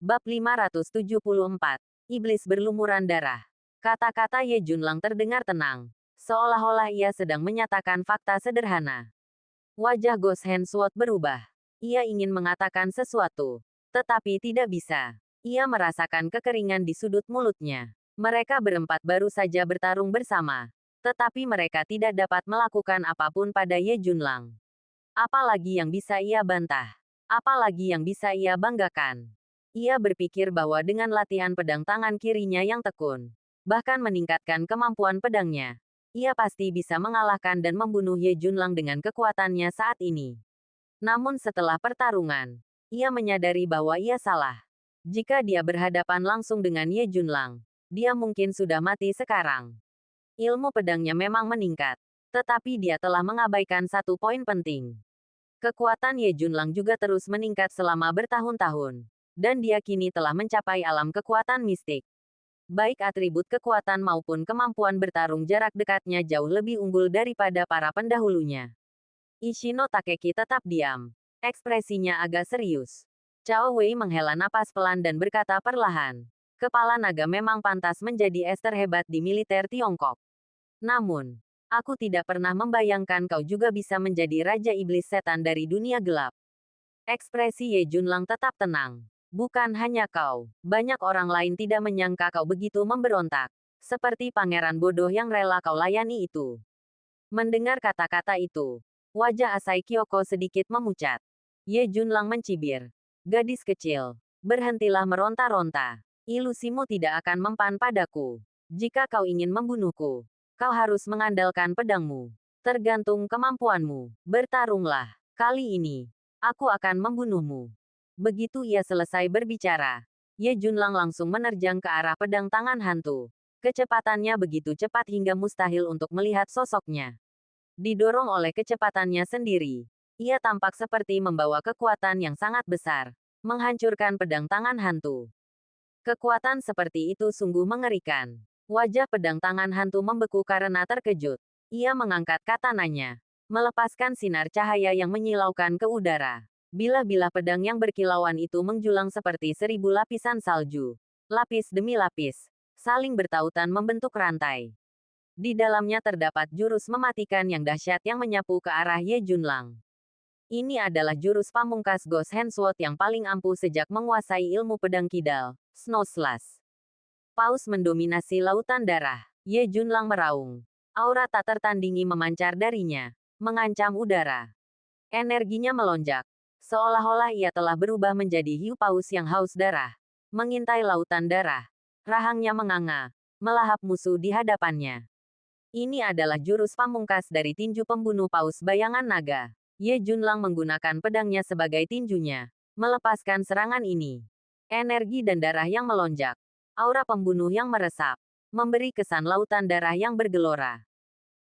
Bab 574. Iblis berlumuran darah. Kata-kata Ye Junlang terdengar tenang, seolah-olah ia sedang menyatakan fakta sederhana. Wajah Ghost Hand Sword berubah. Ia ingin mengatakan sesuatu, tetapi tidak bisa. Ia merasakan kekeringan di sudut mulutnya. Mereka berempat baru saja bertarung bersama, tetapi mereka tidak dapat melakukan apapun pada Ye Junlang. Apalagi yang bisa ia bantah? Apalagi yang bisa ia banggakan? Ia berpikir bahwa dengan latihan pedang tangan kirinya yang tekun, bahkan meningkatkan kemampuan pedangnya, ia pasti bisa mengalahkan dan membunuh Ye Junlang dengan kekuatannya saat ini. Namun setelah pertarungan, ia menyadari bahwa ia salah. Jika dia berhadapan langsung dengan Ye Junlang, dia mungkin sudah mati sekarang. Ilmu pedangnya memang meningkat, tetapi dia telah mengabaikan satu poin penting. Kekuatan Ye Junlang juga terus meningkat selama bertahun-tahun, dan dia kini telah mencapai alam kekuatan mistik. Baik atribut kekuatan maupun kemampuan bertarung jarak dekatnya jauh lebih unggul daripada para pendahulunya. Ishino Takeki tetap diam. Ekspresinya agak serius. Cao Wei menghela napas pelan dan berkata perlahan, "Kepala naga memang pantas menjadi es terhebat di militer Tiongkok. Namun, aku tidak pernah membayangkan kau juga bisa menjadi Raja Iblis Setan dari dunia gelap." Ekspresi Ye Junlang tetap tenang. "Bukan hanya kau, banyak orang lain tidak menyangka kau begitu memberontak. Seperti pangeran bodoh yang rela kau layani itu." Mendengar kata-kata itu, wajah Asai Kyoko sedikit memucat. Ye Junlang mencibir. "Gadis kecil, berhentilah meronta-ronta. Ilusimu tidak akan mempan padaku. Jika kau ingin membunuhku, kau harus mengandalkan pedangmu. Tergantung kemampuanmu. Bertarunglah. Kali ini, aku akan membunuhmu." Begitu ia selesai berbicara, Ye Junlang langsung menerjang ke arah pedang tangan hantu. Kecepatannya begitu cepat hingga mustahil untuk melihat sosoknya. Didorong oleh kecepatannya sendiri, ia tampak seperti membawa kekuatan yang sangat besar, menghancurkan pedang tangan hantu. Kekuatan seperti itu sungguh mengerikan. Wajah pedang tangan hantu membeku karena terkejut. Ia mengangkat katananya, melepaskan sinar cahaya yang menyilaukan ke udara. Bilah-bilah pedang yang berkilauan itu menjulang seperti 1000 lapisan salju. Lapis demi lapis, saling bertautan membentuk rantai. Di dalamnya terdapat jurus mematikan yang dahsyat yang menyapu ke arah Ye Junlang. Ini adalah jurus pamungkas Ghost Hand Sword yang paling ampuh sejak menguasai ilmu pedang kidal, Snow Slash. Paus mendominasi lautan darah. Ye Junlang meraung. Aura tak tertandingi memancar darinya, mengancam udara. Energinya melonjak, seolah-olah ia telah berubah menjadi hiu paus yang haus darah, mengintai lautan darah. Rahangnya menganga, melahap musuh di hadapannya. Ini adalah jurus pamungkas dari tinju pembunuh paus bayangan naga. Ye Junlang menggunakan pedangnya sebagai tinjunya, melepaskan serangan ini. Energi dan darah yang melonjak, aura pembunuh yang meresap, memberi kesan lautan darah yang bergelora.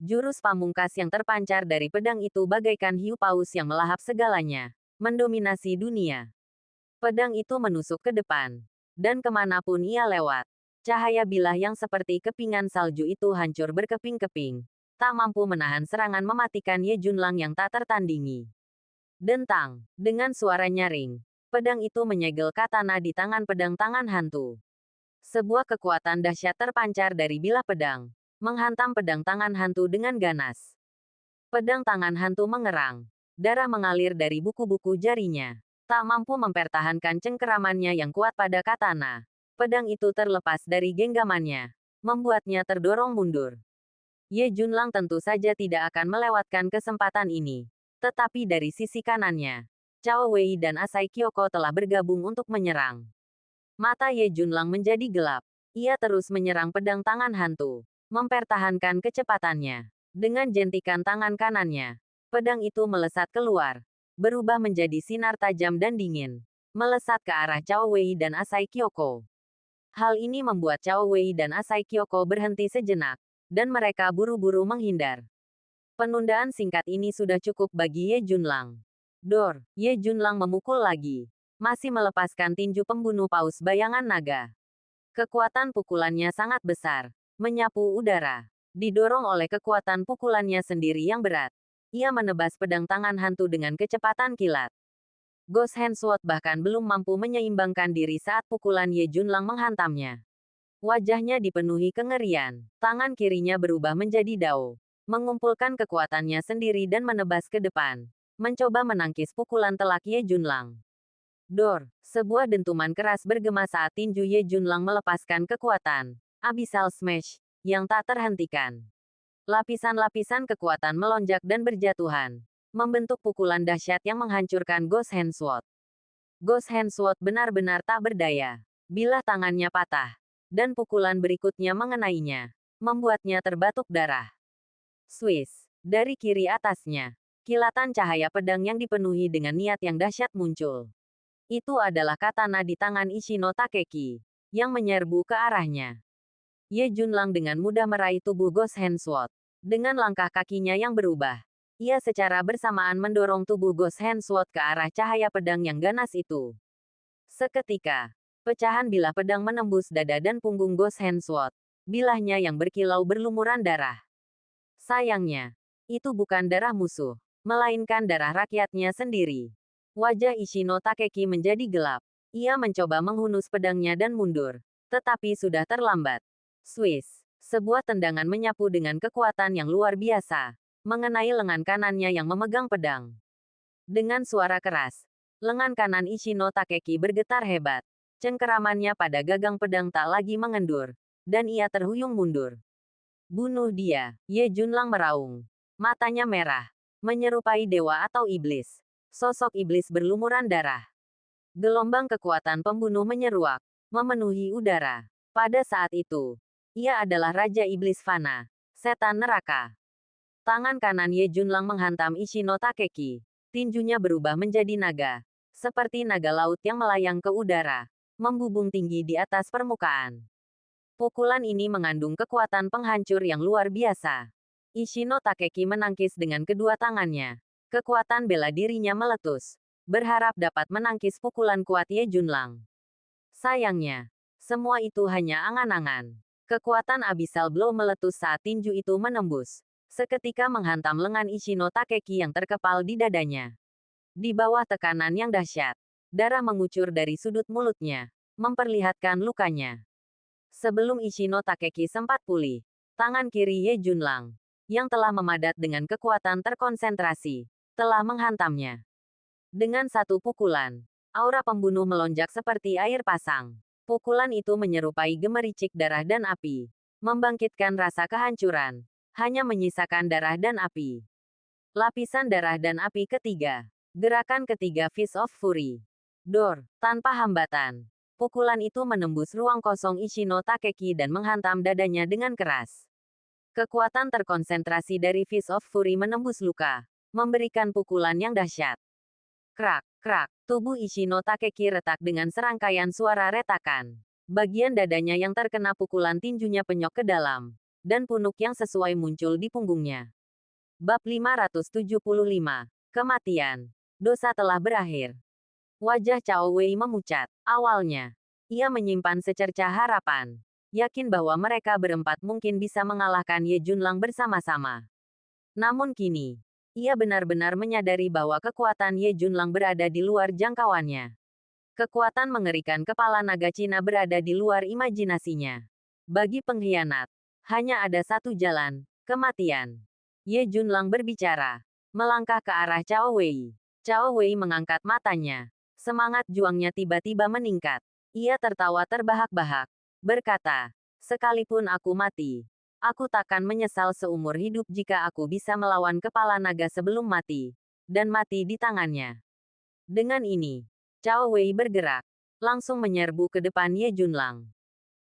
Jurus pamungkas yang terpancar dari pedang itu bagaikan hiu paus yang melahap segalanya, mendominasi dunia. Pedang itu menusuk ke depan, dan kemanapun ia lewat, cahaya bilah yang seperti kepingan salju itu hancur berkeping-keping, tak mampu menahan serangan mematikan Ye Junlang yang tak tertandingi. Dentang, dengan suara nyaring, pedang itu menyegel katana di tangan pedang tangan hantu. Sebuah kekuatan dahsyat terpancar dari bilah pedang, menghantam pedang tangan hantu dengan ganas. Pedang tangan hantu mengerang, darah mengalir dari buku-buku jarinya. Tak mampu mempertahankan cengkeramannya yang kuat pada katana. Pedang itu terlepas dari genggamannya, membuatnya terdorong mundur. Ye Junlang tentu saja tidak akan melewatkan kesempatan ini. Tetapi dari sisi kanannya, Cao Wei dan Asai Kyoko telah bergabung untuk menyerang. Mata Ye Junlang menjadi gelap. Ia terus menyerang pedang tangan hantu, mempertahankan kecepatannya. Dengan jentikan tangan kanannya, pedang itu melesat keluar, berubah menjadi sinar tajam dan dingin, melesat ke arah Cao Wei dan Asai Kyoko. Hal ini membuat Cao Wei dan Asai Kyoko berhenti sejenak, dan mereka buru-buru menghindar. Penundaan singkat ini sudah cukup bagi Ye Junlang. Dor, Ye Junlang memukul lagi, masih melepaskan tinju pembunuh paus bayangan naga. Kekuatan pukulannya sangat besar, menyapu udara. Didorong oleh kekuatan pukulannya sendiri yang berat, ia menebas pedang tangan hantu dengan kecepatan kilat. Ghost Hand Sword bahkan belum mampu menyeimbangkan diri saat pukulan Ye Junlang menghantamnya. Wajahnya dipenuhi kengerian. Tangan kirinya berubah menjadi dao, mengumpulkan kekuatannya sendiri dan menebas ke depan, mencoba menangkis pukulan telak Ye Junlang. Dor, sebuah dentuman keras bergema saat tinju Ye Junlang melepaskan kekuatan Abyssal Smash yang tak terhentikan. Lapisan-lapisan kekuatan melonjak dan berjatuhan, membentuk pukulan dahsyat yang menghancurkan Ghost Hand Sword. Ghost Hand Sword benar-benar tak berdaya. Bilah tangannya patah, dan pukulan berikutnya mengenainya, membuatnya terbatuk darah. Swiss, dari kiri atasnya, kilatan cahaya pedang yang dipenuhi dengan niat yang dahsyat muncul. Itu adalah katana di tangan Ishino Takeki, yang menyerbu ke arahnya. Ye Junlang dengan mudah meraih tubuh Ghost Hand Sword. Dengan langkah kakinya yang berubah, ia secara bersamaan mendorong tubuh Ghost Hand Sword ke arah cahaya pedang yang ganas itu. Seketika, pecahan bilah pedang menembus dada dan punggung Ghost Hand Sword. Bilahnya yang berkilau berlumuran darah. Sayangnya, itu bukan darah musuh, melainkan darah rakyatnya sendiri. Wajah Ishino Takeki menjadi gelap. Ia mencoba menghunus pedangnya dan mundur, tetapi sudah terlambat. Swiss, sebuah tendangan menyapu dengan kekuatan yang luar biasa, mengenai lengan kanannya yang memegang pedang. Dengan suara keras, lengan kanan Ishino Takeki bergetar hebat. Cengkeramannya pada gagang pedang tak lagi mengendur, dan ia terhuyung mundur. Bunuh dia, Ye Junlang meraung. Matanya merah, menyerupai dewa atau iblis. Sosok iblis berlumuran darah. Gelombang kekuatan pembunuh menyeruak, memenuhi udara. Pada saat itu, ia adalah Raja Iblis Fana, setan neraka. Tangan kanan Ye Junlang menghantam Ishino Takeki. Tinjunya berubah menjadi naga, seperti naga laut yang melayang ke udara, membubung tinggi di atas permukaan. Pukulan ini mengandung kekuatan penghancur yang luar biasa. Ishino Takeki menangkis dengan kedua tangannya. Kekuatan bela dirinya meletus, berharap dapat menangkis pukulan kuat Ye Junlang. Sayangnya, semua itu hanya angan-angan. Kekuatan Abyssal Blow meletus saat tinju itu menembus, seketika menghantam lengan Ishino Takeki yang terkepal di dadanya. Di bawah tekanan yang dahsyat, darah mengucur dari sudut mulutnya, memperlihatkan lukanya. Sebelum Ishino Takeki sempat pulih, tangan kiri Ye Junlang, yang telah memadat dengan kekuatan terkonsentrasi, telah menghantamnya. Dengan satu pukulan, aura pembunuh melonjak seperti air pasang. Pukulan itu menyerupai gemericik darah dan api, membangkitkan rasa kehancuran, hanya menyisakan darah dan api. Lapisan darah dan api ketiga. Gerakan ketiga Fist of Fury. Dor, tanpa hambatan. Pukulan itu menembus ruang kosong Ishino Takeki dan menghantam dadanya dengan keras. Kekuatan terkonsentrasi dari Fist of Fury menembus luka, memberikan pukulan yang dahsyat. Krak, krak, tubuh Ishino Takeki retak dengan serangkaian suara retakan. Bagian dadanya yang terkena pukulan tinjunya penyok ke dalam, dan punuk yang sesuai muncul di punggungnya. Bab 575. Kematian. Dosa telah berakhir. Wajah Cao Wei memucat. Awalnya, ia menyimpan secercah harapan, yakin bahwa mereka berempat mungkin bisa mengalahkan Ye Junlang bersama-sama. Namun kini, ia benar-benar menyadari bahwa kekuatan Ye Junlang berada di luar jangkauannya. Kekuatan mengerikan kepala naga Cina berada di luar imajinasinya. Bagi pengkhianat, hanya ada satu jalan, kematian. Ye Junlang berbicara, melangkah ke arah Cao Wei. Cao Wei mengangkat matanya. Semangat juangnya tiba-tiba meningkat. Ia tertawa terbahak-bahak, berkata, "Sekalipun aku mati, aku takkan menyesal seumur hidup jika aku bisa melawan kepala naga sebelum mati, dan mati di tangannya." Dengan ini, Cao Wei bergerak, langsung menyerbu ke depan Ye Junlang.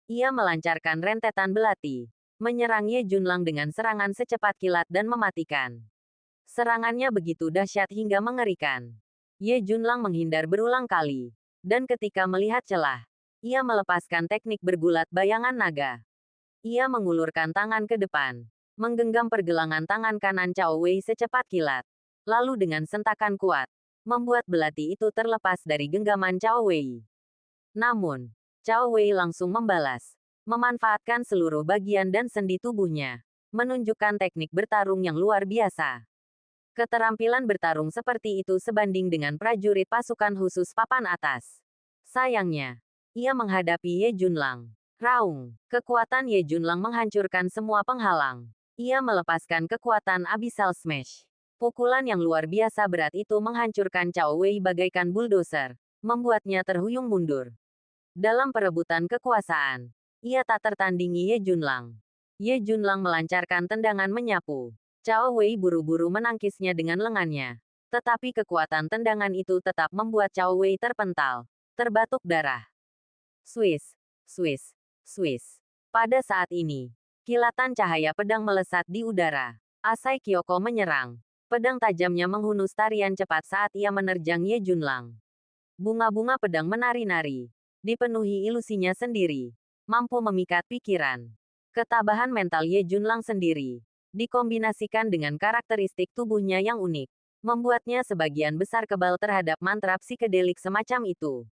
Ia melancarkan rentetan belati, menyerang Ye Junlang dengan serangan secepat kilat dan mematikan. Serangannya begitu dahsyat hingga mengerikan. Ye Junlang menghindar berulang kali, dan ketika melihat celah, ia melepaskan teknik bergulat bayangan naga. Ia mengulurkan tangan ke depan, menggenggam pergelangan tangan kanan Cao Wei secepat kilat. Lalu dengan sentakan kuat, membuat belati itu terlepas dari genggaman Cao Wei. Namun, Cao Wei langsung membalas, memanfaatkan seluruh bagian dan sendi tubuhnya, menunjukkan teknik bertarung yang luar biasa. Keterampilan bertarung seperti itu sebanding dengan prajurit pasukan khusus papan atas. Sayangnya, ia menghadapi Ye Junlang. Raung, kekuatan Ye Junlang menghancurkan semua penghalang. Ia melepaskan kekuatan Abyssal Smash. Pukulan yang luar biasa berat itu menghancurkan Cao Wei bagaikan bulldozer, membuatnya terhuyung mundur. Dalam perebutan kekuasaan, ia tak tertandingi Ye Junlang. Ye Junlang melancarkan tendangan menyapu. Cao Wei buru-buru menangkisnya dengan lengannya. Tetapi kekuatan tendangan itu tetap membuat Cao Wei terpental, terbatuk darah. Swiss, Swiss, Swiss. Pada saat ini, kilatan cahaya pedang melesat di udara. Asai Kyoko menyerang. Pedang tajamnya menghunus tarian cepat saat ia menerjang Ye Junlang. Bunga-bunga pedang menari-nari, dipenuhi ilusinya sendiri, mampu memikat pikiran. Ketabahan mental Ye Junlang sendiri, dikombinasikan dengan karakteristik tubuhnya yang unik, membuatnya sebagian besar kebal terhadap mantra psikedelik semacam itu.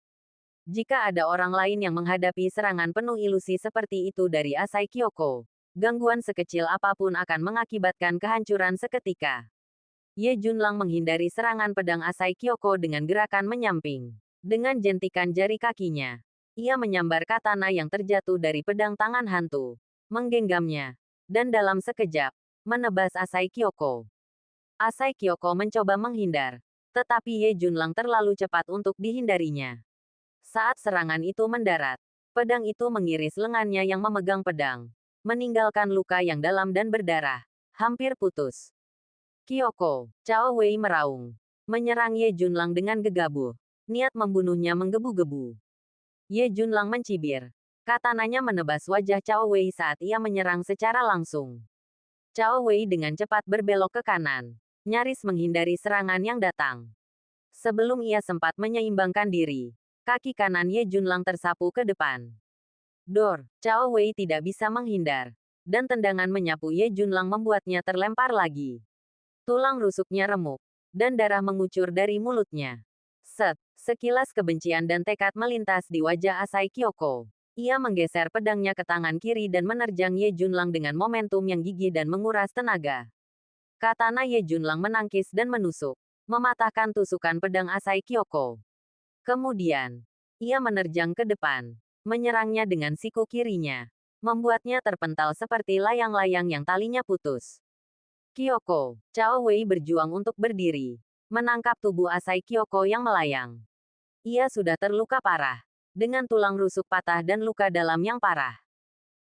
Jika ada orang lain yang menghadapi serangan penuh ilusi seperti itu dari Asai Kyoko, gangguan sekecil apapun akan mengakibatkan kehancuran seketika. Ye Junlang menghindari serangan pedang Asai Kyoko dengan gerakan menyamping. Dengan jentikan jari kakinya, ia menyambar katana yang terjatuh dari pedang tangan hantu, menggenggamnya, dan dalam sekejap, menebas Asai Kyoko. Asai Kyoko mencoba menghindar, tetapi Ye Junlang terlalu cepat untuk dihindarinya. Saat serangan itu mendarat, pedang itu mengiris lengannya yang memegang pedang, meninggalkan luka yang dalam dan berdarah, hampir putus. Kyoko, Cao Wei meraung, menyerang Ye Junlang dengan gegabah. Niat membunuhnya menggebu-gebu. Ye Junlang mencibir. Katananya menebas wajah Cao Wei saat ia menyerang secara langsung. Cao Wei dengan cepat berbelok ke kanan, nyaris menghindari serangan yang datang. Sebelum ia sempat menyeimbangkan diri, kaki kanan Ye Junlang tersapu ke depan. Dor, Cao Wei tidak bisa menghindar, dan tendangan menyapu Ye Junlang membuatnya terlempar lagi. Tulang rusuknya remuk, dan darah mengucur dari mulutnya. Sekilas kebencian dan tekad melintas di wajah Asai Kyoko. Ia menggeser pedangnya ke tangan kiri dan menerjang Ye Junlang dengan momentum yang gigih dan menguras tenaga. Katana Ye Junlang menangkis dan menusuk, mematahkan tusukan pedang Asai Kyoko. Kemudian, ia menerjang ke depan, menyerangnya dengan siku kirinya, membuatnya terpental seperti layang-layang yang talinya putus. Kyoko, Cao Wei berjuang untuk berdiri, menangkap tubuh Asai Kyoko yang melayang. Ia sudah terluka parah, dengan tulang rusuk patah dan luka dalam yang parah.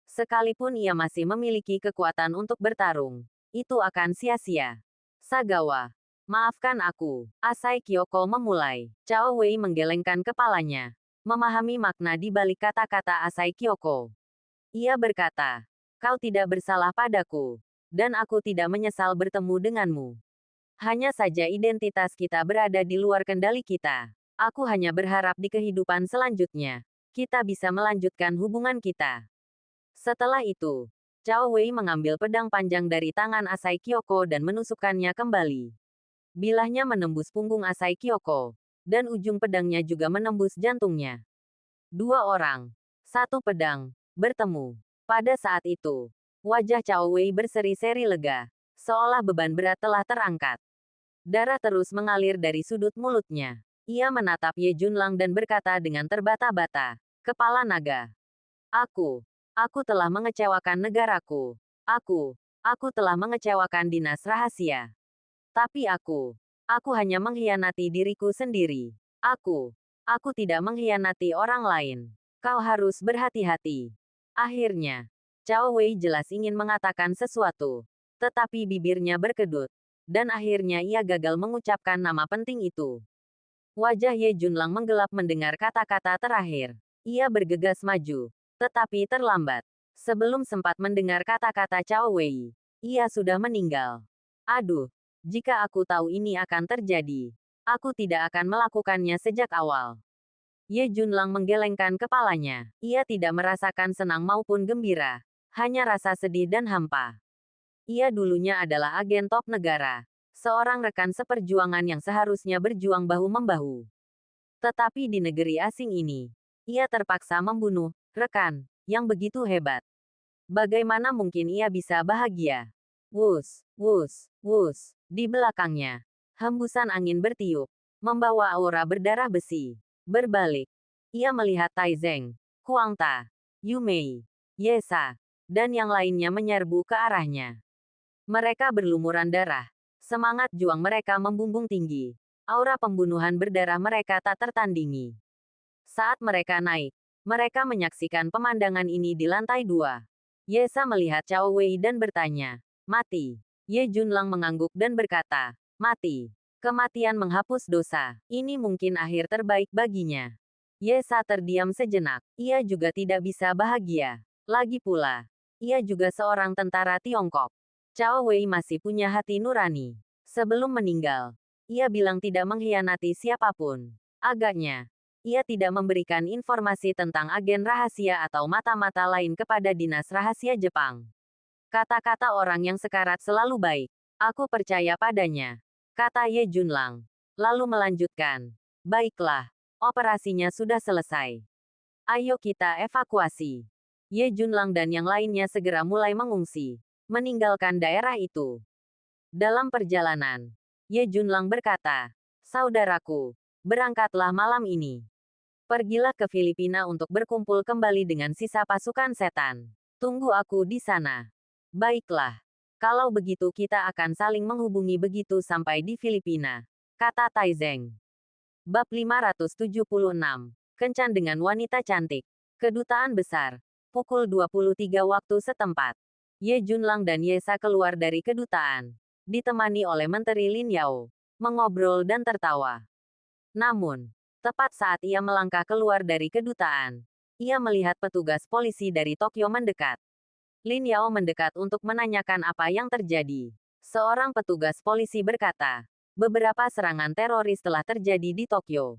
Sekalipun ia masih memiliki kekuatan untuk bertarung, itu akan sia-sia. Sagawa, maafkan aku. Asai Kyoko memulai. Cao Wei menggelengkan kepalanya, memahami makna di balik kata-kata Asai Kyoko. Ia berkata, kau tidak bersalah padaku, dan aku tidak menyesal bertemu denganmu. Hanya saja identitas kita berada di luar kendali kita. Aku hanya berharap di kehidupan selanjutnya, kita bisa melanjutkan hubungan kita. Setelah itu, Cao Wei mengambil pedang panjang dari tangan Asai Kyoko dan menusukkannya kembali. Bilahnya menembus punggung Asai Kyoko, dan ujung pedangnya juga menembus jantungnya. Dua orang, satu pedang, bertemu. Pada saat itu, wajah Cao Wei berseri-seri lega, seolah beban berat telah terangkat. Darah terus mengalir dari sudut mulutnya. Ia menatap Ye Junlang dan berkata dengan terbata-bata, kepala naga. Aku telah mengecewakan negaraku. Aku telah mengecewakan dinas rahasia. Tapi aku hanya mengkhianati diriku sendiri. Aku tidak mengkhianati orang lain. Kau harus berhati-hati. Akhirnya, Cao Wei jelas ingin mengatakan sesuatu, tetapi bibirnya berkedut, dan akhirnya ia gagal mengucapkan nama penting itu. Wajah Ye Junlang menggelap mendengar kata-kata terakhir. Ia bergegas maju, tetapi terlambat. Sebelum sempat mendengar kata-kata Cao Wei, ia sudah meninggal. Aduh, jika aku tahu ini akan terjadi, aku tidak akan melakukannya sejak awal. Ye Junlang menggelengkan kepalanya. Ia tidak merasakan senang maupun gembira, hanya rasa sedih dan hampa. Ia dulunya adalah agen top negara, seorang rekan seperjuangan yang seharusnya berjuang bahu-membahu. Tetapi di negeri asing ini, ia terpaksa membunuh rekan yang begitu hebat. Bagaimana mungkin ia bisa bahagia? Wus, wus, wus. Di belakangnya, hembusan angin bertiup, membawa aura berdarah besi. Berbalik, ia melihat Taizeng, Kuang Ta, Yu Mei, Ye Sa, dan yang lainnya menyerbu ke arahnya. Mereka berlumuran darah. Semangat juang mereka membumbung tinggi. Aura pembunuhan berdarah mereka tak tertandingi. Saat mereka naik, mereka menyaksikan pemandangan ini di lantai 2. Ye Sa melihat Cao Wei dan bertanya, "Mati?" Ye Junlang mengangguk dan berkata, "Mati. Kematian menghapus dosa. Ini mungkin akhir terbaik baginya." Ye Sa terdiam sejenak. Ia juga tidak bisa bahagia. Lagi pula, ia juga seorang tentara Tiongkok. Cao Wei masih punya hati nurani. Sebelum meninggal, ia bilang tidak mengkhianati siapapun. Agaknya, ia tidak memberikan informasi tentang agen rahasia atau mata-mata lain kepada Dinas Rahasia Jepang. Kata-kata orang yang sekarat selalu baik. Aku percaya padanya, kata Ye Junlang. Lalu melanjutkan, "Baiklah, operasinya sudah selesai. Ayo kita evakuasi." Ye Junlang dan yang lainnya segera mulai mengungsi, meninggalkan daerah itu. Dalam perjalanan, Ye Junlang berkata, "Saudaraku, berangkatlah malam ini. Pergilah ke Filipina untuk berkumpul kembali dengan sisa pasukan setan. Tunggu aku di sana." "Baiklah. Kalau begitu kita akan saling menghubungi begitu sampai di Filipina," kata Taizeng. Bab 576. Kencan dengan wanita cantik. Kedutaan Besar. Pukul 23 waktu setempat. Ye Junlang dan Ye Sa keluar dari kedutaan, ditemani oleh Menteri Lin Yao, mengobrol dan tertawa. Namun, tepat saat ia melangkah keluar dari kedutaan, ia melihat petugas polisi dari Tokyo mendekat. Lin Yao mendekat untuk menanyakan apa yang terjadi. Seorang petugas polisi berkata, "Beberapa serangan teroris telah terjadi di Tokyo.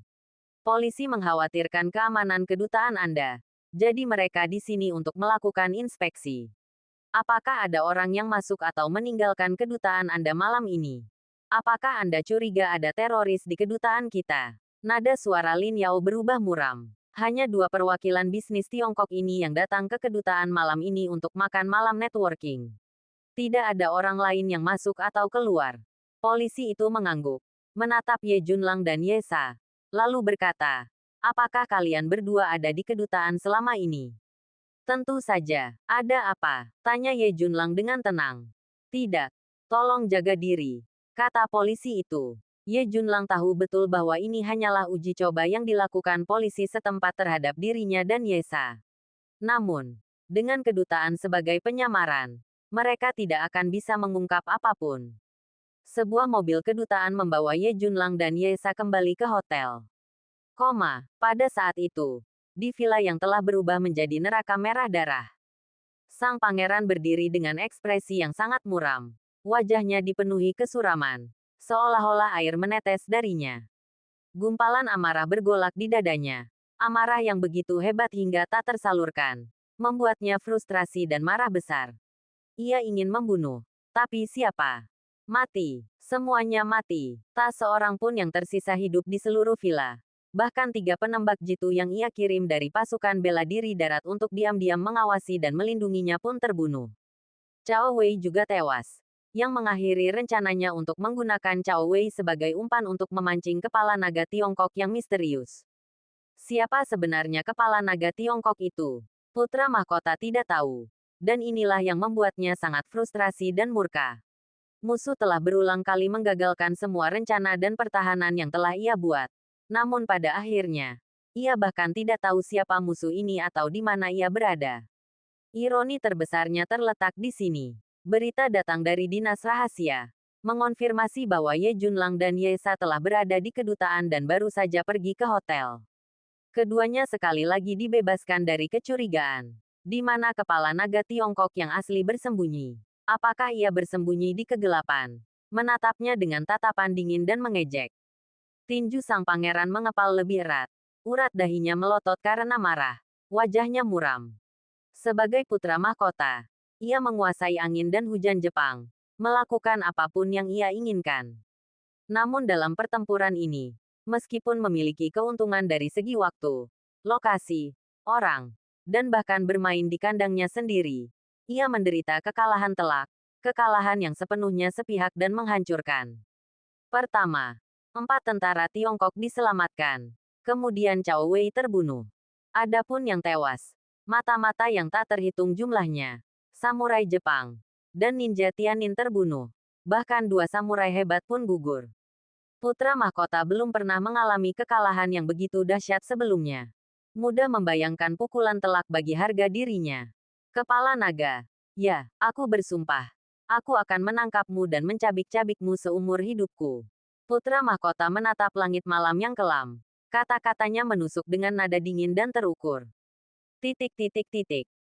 Polisi mengkhawatirkan keamanan kedutaan Anda. Jadi mereka di sini untuk melakukan inspeksi. Apakah ada orang yang masuk atau meninggalkan kedutaan Anda malam ini? Apakah Anda curiga ada teroris di kedutaan kita?" Nada suara Lin Yao berubah muram. Hanya 2 perwakilan bisnis Tiongkok ini yang datang ke kedutaan malam ini untuk makan malam networking. Tidak ada orang lain yang masuk atau keluar. Polisi itu mengangguk, menatap Ye Junlang dan Ye Sa, lalu berkata, "Apakah kalian berdua ada di kedutaan selama ini?" "Tentu saja. Ada apa?" tanya Ye Junlang dengan tenang. "Tidak. Tolong jaga diri," kata polisi itu. Ye Junlang tahu betul bahwa ini hanyalah uji coba yang dilakukan polisi setempat terhadap dirinya dan Ye Sa. Namun, dengan kedutaan sebagai penyamaran, mereka tidak akan bisa mengungkap apapun. Sebuah mobil kedutaan membawa Ye Junlang dan Ye Sa kembali ke hotel. Pada saat itu, di villa yang telah berubah menjadi neraka merah darah, sang pangeran berdiri dengan ekspresi yang sangat muram. Wajahnya dipenuhi kesuraman, seolah-olah air menetes darinya. Gumpalan amarah bergolak di dadanya. Amarah yang begitu hebat hingga tak tersalurkan, membuatnya frustrasi dan marah besar. Ia ingin membunuh. Tapi siapa? Mati. Semuanya mati. Tak seorang pun yang tersisa hidup di seluruh villa. Bahkan 3 penembak jitu yang ia kirim dari pasukan bela diri darat untuk diam-diam mengawasi dan melindunginya pun terbunuh. Cao Wei juga tewas, yang mengakhiri rencananya untuk menggunakan Cao Wei sebagai umpan untuk memancing kepala naga Tiongkok yang misterius. Siapa sebenarnya kepala naga Tiongkok itu? Putra mahkota tidak tahu. Dan inilah yang membuatnya sangat frustrasi dan murka. Musuh telah berulang kali menggagalkan semua rencana dan pertahanan yang telah ia buat. Namun pada akhirnya, ia bahkan tidak tahu siapa musuh ini atau di mana ia berada. Ironi terbesarnya terletak di sini. Berita datang dari Dinas Rahasia, mengonfirmasi bahwa Ye Junlang dan Ye Sa telah berada di kedutaan dan baru saja pergi ke hotel. Keduanya sekali lagi dibebaskan dari kecurigaan. Di mana kepala naga Tiongkok yang asli bersembunyi? Apakah ia bersembunyi di kegelapan? Menatapnya dengan tatapan dingin dan mengejek. Tinju sang pangeran mengepal lebih erat. Urat dahinya melotot karena marah. Wajahnya muram. Sebagai putra mahkota, ia menguasai angin dan hujan Jepang, melakukan apapun yang ia inginkan. Namun dalam pertempuran ini, meskipun memiliki keuntungan dari segi waktu, lokasi, orang, dan bahkan bermain di kandangnya sendiri, ia menderita kekalahan telak. kekalahan yang sepenuhnya sepihak dan menghancurkan. Pertama, 4 tentara Tiongkok diselamatkan. Kemudian Cao Wei terbunuh. Adapun yang tewas, mata-mata yang tak terhitung jumlahnya, samurai Jepang, dan ninja Tiannin terbunuh. Bahkan 2 samurai hebat pun gugur. Putra mahkota belum pernah mengalami kekalahan yang begitu dahsyat sebelumnya. Mudah membayangkan pukulan telak bagi harga dirinya. Kepala naga. Ya, aku bersumpah. Aku akan menangkapmu dan mencabik-cabikmu seumur hidupku. Putra mahkota menatap langit malam yang kelam. Kata-katanya menusuk dengan nada dingin dan terukur.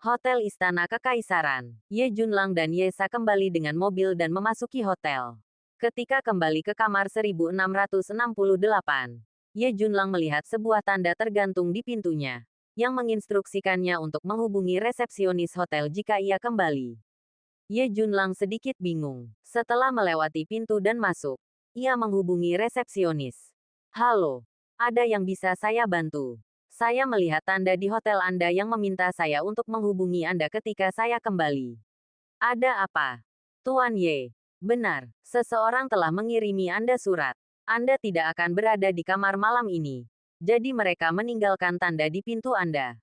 Hotel Istana Kekaisaran. Ye Junlang dan Ye Sa kembali dengan mobil dan memasuki hotel. Ketika kembali ke kamar 1668, Ye Junlang melihat sebuah tanda tergantung di pintunya, yang menginstruksikannya untuk menghubungi resepsionis hotel jika ia kembali. Ye Junlang sedikit bingung. Setelah melewati pintu dan masuk, ia menghubungi resepsionis. Halo, ada yang bisa saya bantu? Saya melihat tanda di hotel Anda yang meminta saya untuk menghubungi Anda ketika saya kembali. Ada apa? Tuan Ye. Benar, seseorang telah mengirimi Anda surat. Anda tidak akan berada di kamar malam ini. Jadi mereka meninggalkan tanda di pintu Anda.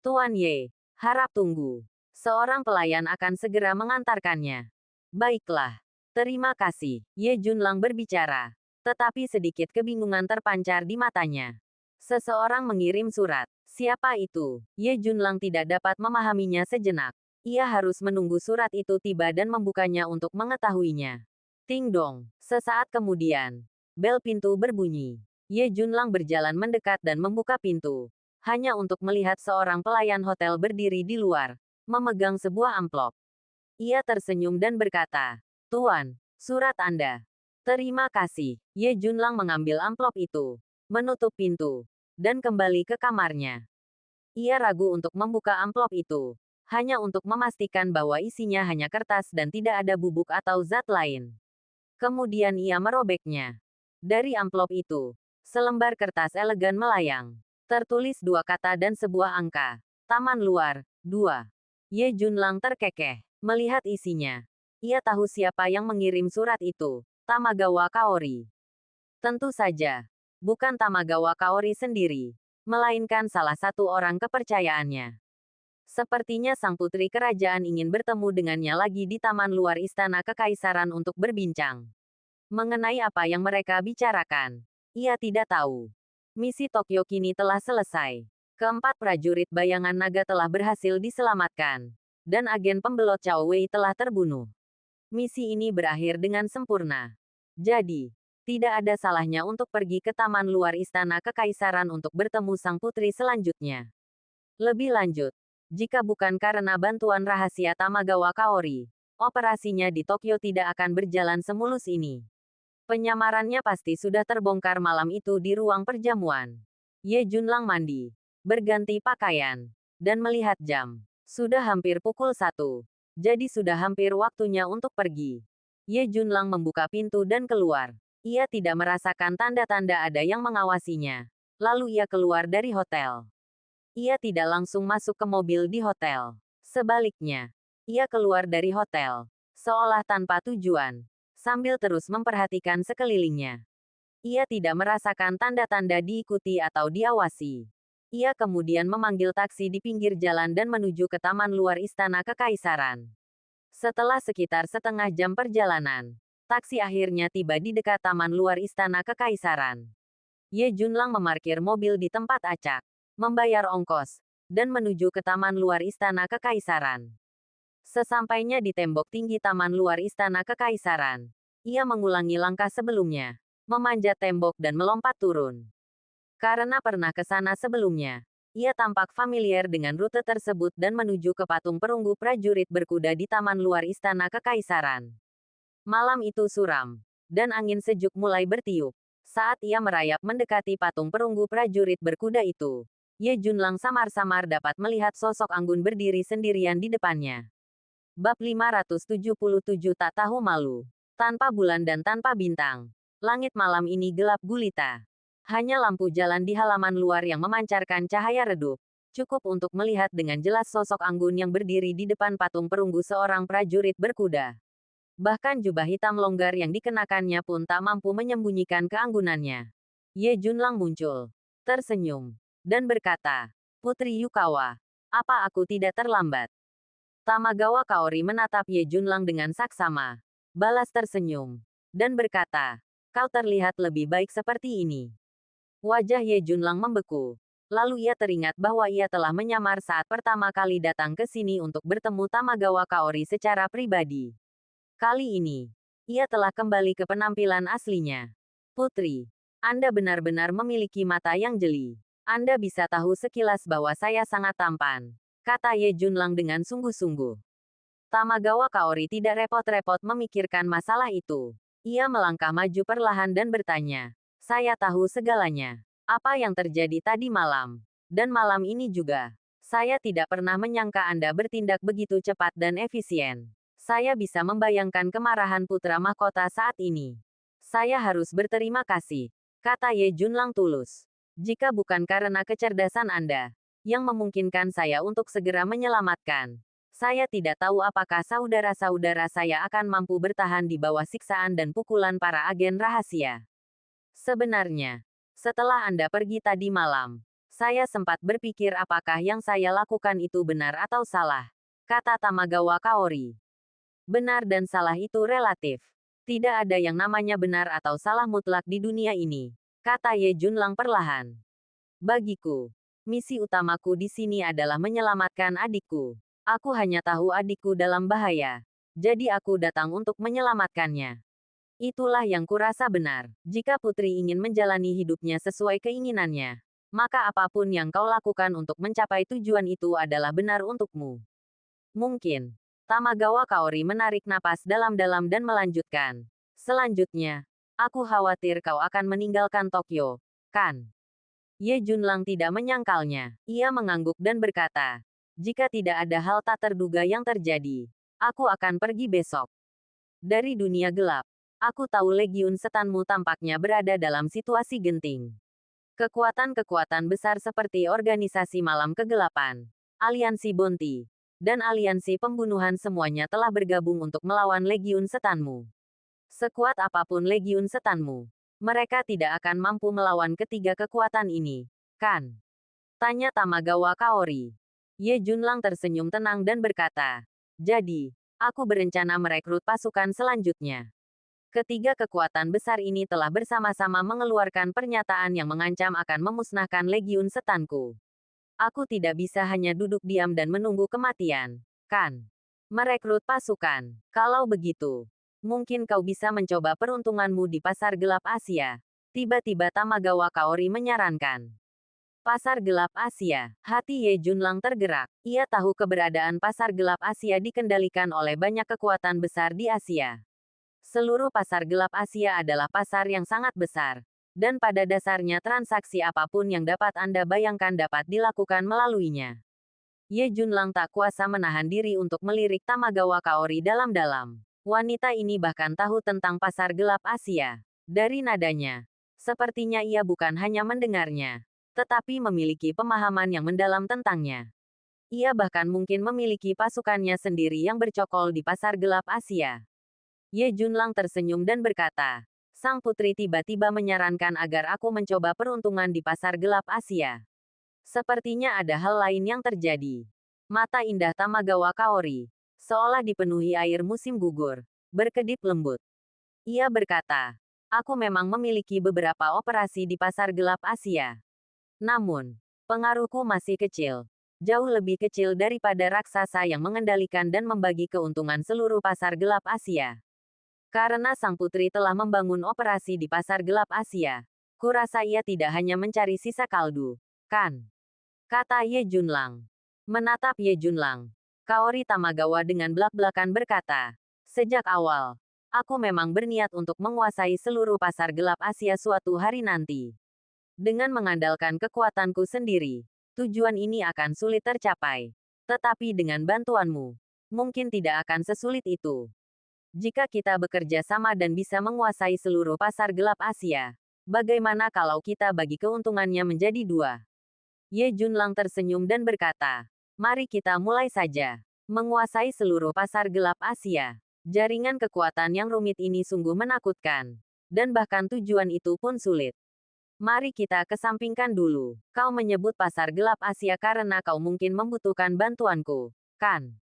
Tuan Ye, harap tunggu. Seorang pelayan akan segera mengantarkannya. Baiklah. Terima kasih, Ye Junlang berbicara. Tetapi sedikit kebingungan terpancar di matanya. Seseorang mengirim surat. Siapa itu? Ye Junlang tidak dapat memahaminya sejenak. Ia harus menunggu surat itu tiba dan membukanya untuk mengetahuinya. Ting dong. Sesaat kemudian, bel pintu berbunyi. Ye Junlang berjalan mendekat dan membuka pintu. Hanya untuk melihat seorang pelayan hotel berdiri di luar, memegang sebuah amplop. Ia tersenyum dan berkata, Tuan, surat Anda. Terima kasih. Ye Junlang mengambil amplop itu, menutup pintu, dan kembali ke kamarnya. Ia ragu untuk membuka amplop itu, hanya untuk memastikan bahwa isinya hanya kertas dan tidak ada bubuk atau zat lain. Kemudian ia merobeknya. Dari amplop itu, selembar kertas elegan melayang. Tertulis 2 kata dan sebuah angka. Taman luar, 2. Ye Junlang terkekeh melihat isinya. Ia tahu siapa yang mengirim surat itu. Tamagawa Kaori. Tentu saja, bukan Tamagawa Kaori sendiri, melainkan salah satu orang kepercayaannya. Sepertinya sang putri kerajaan ingin bertemu dengannya lagi di taman luar Istana Kekaisaran untuk berbincang. Mengenai apa yang mereka bicarakan, ia tidak tahu. Misi Tokyo kini telah selesai. Keempat prajurit bayangan naga telah berhasil diselamatkan, dan agen pembelot Cao Wei telah terbunuh. Misi ini berakhir dengan sempurna. Jadi, tidak ada salahnya untuk pergi ke taman luar Istana Kekaisaran untuk bertemu sang putri selanjutnya. Lebih lanjut, jika bukan karena bantuan rahasia Tamagawa Kaori, operasinya di Tokyo tidak akan berjalan semulus ini. Penyamarannya pasti sudah terbongkar malam itu di ruang perjamuan. Ye Junlang mandi, berganti pakaian, dan melihat jam. Sudah hampir pukul 1. Jadi sudah hampir waktunya untuk pergi. Ye Junlang membuka pintu dan keluar. Ia tidak merasakan tanda-tanda ada yang mengawasinya. Lalu ia keluar dari hotel. Ia tidak langsung masuk ke mobil di hotel. Sebaliknya, ia keluar dari hotel, seolah tanpa tujuan, sambil terus memperhatikan sekelilingnya. Ia tidak merasakan tanda-tanda diikuti atau diawasi. Ia kemudian memanggil taksi di pinggir jalan dan menuju ke taman luar Istana Kekaisaran. Setelah sekitar setengah jam perjalanan, taksi akhirnya tiba di dekat taman luar Istana Kekaisaran. Ye Junlang memarkir mobil di tempat acak, membayar ongkos, dan menuju ke taman luar Istana Kekaisaran. Sesampainya di tembok tinggi taman luar Istana Kekaisaran, ia mengulangi langkah sebelumnya, memanjat tembok dan melompat turun. Karena pernah ke sana sebelumnya, ia tampak familiar dengan rute tersebut dan menuju ke patung perunggu prajurit berkuda di taman luar Istana Kekaisaran. Malam itu suram, dan angin sejuk mulai bertiup. Saat ia merayap mendekati patung perunggu prajurit berkuda itu, Ye Junlang samar-samar dapat melihat sosok Anggun berdiri sendirian di depannya. Bab 577 Tak Tahu Malu. Tanpa bulan dan tanpa bintang, langit malam ini gelap gulita. Hanya lampu jalan di halaman luar yang memancarkan cahaya redup, cukup untuk melihat dengan jelas sosok Anggun yang berdiri di depan patung perunggu seorang prajurit berkuda. Bahkan jubah hitam longgar yang dikenakannya pun tak mampu menyembunyikan keanggunannya. Ye Junlang muncul, tersenyum, dan berkata, Putri Yukawa, apa aku tidak terlambat? Tamagawa Kaori menatap Ye Junlang dengan saksama, balas tersenyum, dan berkata, kau terlihat lebih baik seperti ini. Wajah Ye Junlang membeku. Lalu ia teringat bahwa ia telah menyamar saat pertama kali datang ke sini untuk bertemu Tamagawa Kaori secara pribadi. Kali ini, ia telah kembali ke penampilan aslinya. Putri, Anda benar-benar memiliki mata yang jeli. Anda bisa tahu sekilas bahwa saya sangat tampan, kata Ye Junlang dengan sungguh-sungguh. Tamagawa Kaori tidak repot-repot memikirkan masalah itu. Ia melangkah maju perlahan dan bertanya, saya tahu segalanya. Apa yang terjadi tadi malam? Dan malam ini juga. Saya tidak pernah menyangka Anda bertindak begitu cepat dan efisien. Saya bisa membayangkan kemarahan putra mahkota saat ini. Saya harus berterima kasih, kata Ye Junlang tulus. Jika bukan karena kecerdasan Anda, yang memungkinkan saya untuk segera menyelamatkan. Saya tidak tahu apakah saudara-saudara saya akan mampu bertahan di bawah siksaan dan pukulan para agen rahasia. Sebenarnya, setelah Anda pergi tadi malam, saya sempat berpikir apakah yang saya lakukan itu benar atau salah, kata Tamagawa Kaori. Benar dan salah itu relatif. Tidak ada yang namanya benar atau salah mutlak di dunia ini, kata Ye Junlang perlahan. Bagiku, misi utamaku di sini adalah menyelamatkan adikku. Aku hanya tahu adikku dalam bahaya, jadi aku datang untuk menyelamatkannya. Itulah yang kurasa benar. Jika putri ingin menjalani hidupnya sesuai keinginannya, maka apapun yang kau lakukan untuk mencapai tujuan itu adalah benar untukmu. Mungkin. Tamagawa Kaori menarik napas dalam-dalam dan melanjutkan. Selanjutnya, aku khawatir kau akan meninggalkan Tokyo, kan? Ye Junlang tidak menyangkalnya. Ia mengangguk dan berkata, jika tidak ada hal tak terduga yang terjadi, aku akan pergi besok. Dari dunia gelap, aku tahu Legiun Setanmu tampaknya berada dalam situasi genting. Kekuatan-kekuatan besar seperti Organisasi Malam Kegelapan, Aliansi Bonti, dan Aliansi Pembunuhan semuanya telah bergabung untuk melawan Legiun Setanmu. Sekuat apapun Legiun Setanmu, mereka tidak akan mampu melawan ketiga kekuatan ini, kan? Tanya Tamagawa Kaori. Ye Junlang tersenyum tenang dan berkata, jadi, aku berencana merekrut pasukan selanjutnya. Ketiga kekuatan besar ini telah bersama-sama mengeluarkan pernyataan yang mengancam akan memusnahkan Legiun Setanku. Aku tidak bisa hanya duduk diam dan menunggu kematian, kan? Merekrut pasukan. Kalau begitu, mungkin kau bisa mencoba peruntunganmu di Pasar Gelap Asia. Tiba-tiba Tamagawa Kaori menyarankan. Pasar Gelap Asia. Hati Ye Junlang tergerak. Ia tahu keberadaan Pasar Gelap Asia dikendalikan oleh banyak kekuatan besar di Asia. Seluruh pasar gelap Asia adalah pasar yang sangat besar, dan pada dasarnya transaksi apapun yang dapat Anda bayangkan dapat dilakukan melaluinya. Ye Junlang tak kuasa menahan diri untuk melirik Tamagawa Kaori dalam-dalam. Wanita ini bahkan tahu tentang pasar gelap Asia. Dari nadanya, sepertinya ia bukan hanya mendengarnya, tetapi memiliki pemahaman yang mendalam tentangnya. Ia bahkan mungkin memiliki pasukannya sendiri yang bercokol di pasar gelap Asia. Ye Junlang tersenyum dan berkata, sang putri tiba-tiba menyarankan agar aku mencoba peruntungan di pasar gelap Asia. Sepertinya ada hal lain yang terjadi. Mata indah Tamagawa Kaori, seolah dipenuhi air musim gugur, berkedip lembut. Ia berkata, aku memang memiliki beberapa operasi di pasar gelap Asia. Namun, pengaruhku masih kecil. Jauh lebih kecil daripada raksasa yang mengendalikan dan membagi keuntungan seluruh pasar gelap Asia. Karena sang putri telah membangun operasi di pasar gelap Asia, kurasa ia tidak hanya mencari sisa kaldu, kan? Kata Ye Junlang. Menatap Ye Junlang, Kaori Tamagawa dengan belak-belakan berkata, sejak awal, aku memang berniat untuk menguasai seluruh pasar gelap Asia suatu hari nanti. Dengan mengandalkan kekuatanku sendiri, tujuan ini akan sulit tercapai. Tetapi dengan bantuanmu, mungkin tidak akan sesulit itu. Jika kita bekerja sama dan bisa menguasai seluruh pasar gelap Asia, bagaimana kalau kita bagi keuntungannya menjadi dua? Ye Junlang tersenyum dan berkata, mari kita mulai saja. Menguasai seluruh pasar gelap Asia. Jaringan kekuatan yang rumit ini sungguh menakutkan. Dan bahkan tujuan itu pun sulit. Mari kita kesampingkan dulu. Kau menyebut pasar gelap Asia karena kau mungkin membutuhkan bantuanku, kan?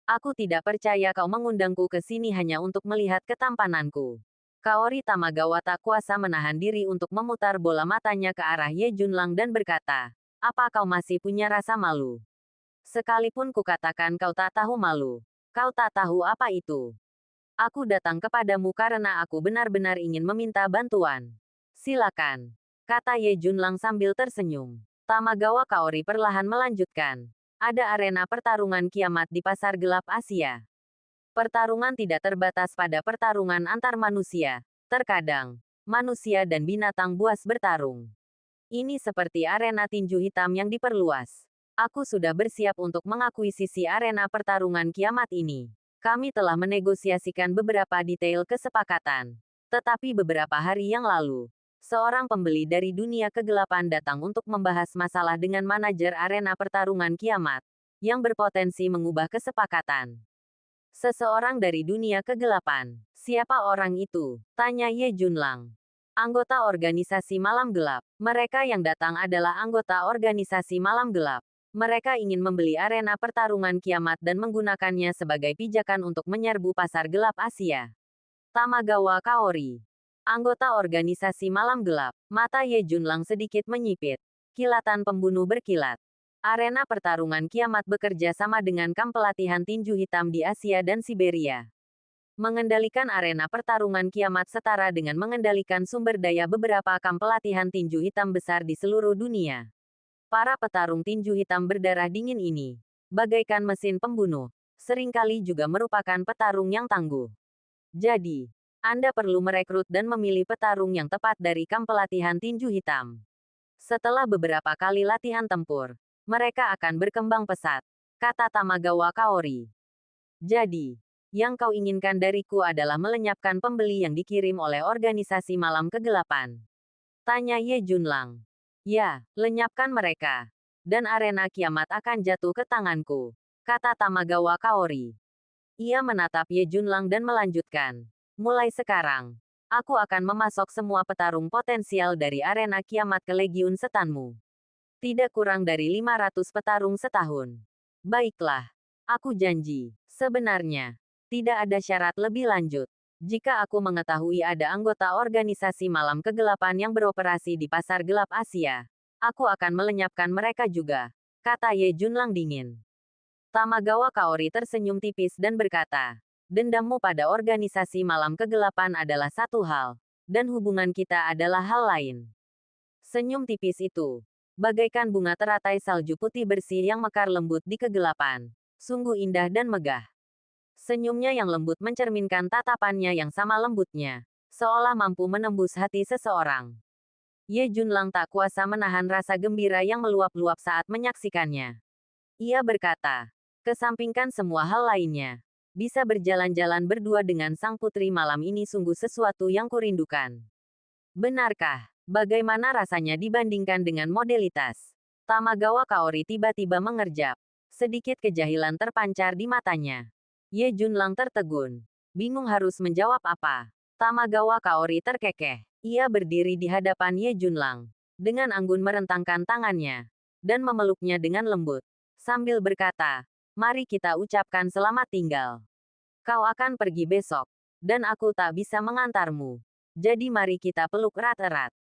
Aku tidak percaya kau mengundangku ke sini hanya untuk melihat ketampananku. Kaori Tamagawa tak kuasa menahan diri untuk memutar bola matanya ke arah Ye Junlang dan berkata, apa kau masih punya rasa malu? Sekalipun kukatakan kau tak tahu malu. Kau tak tahu apa itu. Aku datang kepadamu karena aku benar-benar ingin meminta bantuan. Silakan, kata Ye Junlang sambil tersenyum. Tamagawa Kaori perlahan melanjutkan. Ada arena pertarungan kiamat di pasar gelap Asia. Pertarungan tidak terbatas pada pertarungan antar manusia. Terkadang, manusia dan binatang buas bertarung. Ini seperti arena tinju hitam yang diperluas. Aku sudah bersiap untuk mengakuisisi arena pertarungan kiamat ini. Kami telah menegosiasikan beberapa detail kesepakatan. Tetapi beberapa hari yang lalu, seorang pembeli dari dunia kegelapan datang untuk membahas masalah dengan manajer arena pertarungan kiamat, yang berpotensi mengubah kesepakatan. Seseorang dari dunia kegelapan. Siapa orang itu? Tanya Ye Junlang. Anggota organisasi malam gelap. Mereka yang datang adalah anggota organisasi malam gelap. Mereka ingin membeli arena pertarungan kiamat dan menggunakannya sebagai pijakan untuk menyerbu pasar gelap Asia. Tamagawa Kaori. Anggota organisasi malam gelap. Mata Ye Junlang sedikit menyipit. Kilatan pembunuh berkilat. Arena pertarungan kiamat bekerja sama dengan kamp pelatihan tinju hitam di Asia dan Siberia. Mengendalikan arena pertarungan kiamat setara dengan mengendalikan sumber daya beberapa kamp pelatihan tinju hitam besar di seluruh dunia. Para petarung tinju hitam berdarah dingin ini, bagaikan mesin pembunuh, seringkali juga merupakan petarung yang tangguh. Jadi, Anda perlu merekrut dan memilih petarung yang tepat dari kamp pelatihan tinju hitam. Setelah beberapa kali latihan tempur, mereka akan berkembang pesat, kata Tamagawa Kaori. Jadi, yang kau inginkan dariku adalah melenyapkan pembeli yang dikirim oleh organisasi malam kegelapan. Tanya Ye Junlang. Ya, lenyapkan mereka. Dan arena kiamat akan jatuh ke tanganku, kata Tamagawa Kaori. Ia menatap Ye Junlang dan melanjutkan. Mulai sekarang, aku akan memasok semua petarung potensial dari arena kiamat ke legiun setanmu. Tidak kurang dari 500 petarung setahun. Baiklah, aku janji. Sebenarnya, tidak ada syarat lebih lanjut. Jika aku mengetahui ada anggota organisasi malam kegelapan yang beroperasi di pasar gelap Asia, aku akan melenyapkan mereka juga, kata Ye Junlang dingin. Tamagawa Kaori tersenyum tipis dan berkata, dendammu pada organisasi malam kegelapan adalah satu hal, dan hubungan kita adalah hal lain. Senyum tipis itu, bagaikan bunga teratai salju putih bersih yang mekar lembut di kegelapan, sungguh indah dan megah. Senyumnya yang lembut mencerminkan tatapannya yang sama lembutnya, seolah mampu menembus hati seseorang. Ye Junlang tak kuasa menahan rasa gembira yang meluap-luap saat menyaksikannya. Ia berkata, kesampingkan semua hal lainnya. Bisa berjalan-jalan berdua dengan sang putri malam ini sungguh sesuatu yang kurindukan. Benarkah? Bagaimana rasanya dibandingkan dengan modelitas? Tamagawa Kaori tiba-tiba mengerjap. Sedikit kejahilan terpancar di matanya. Ye Junlang tertegun. Bingung harus menjawab apa. Tamagawa Kaori terkekeh. Ia berdiri di hadapan Ye Junlang. Dengan anggun merentangkan tangannya. Dan memeluknya dengan lembut. Sambil berkata, mari kita ucapkan selamat tinggal. Kau akan pergi besok. Dan aku tak bisa mengantarmu. Jadi mari kita peluk erat-erat.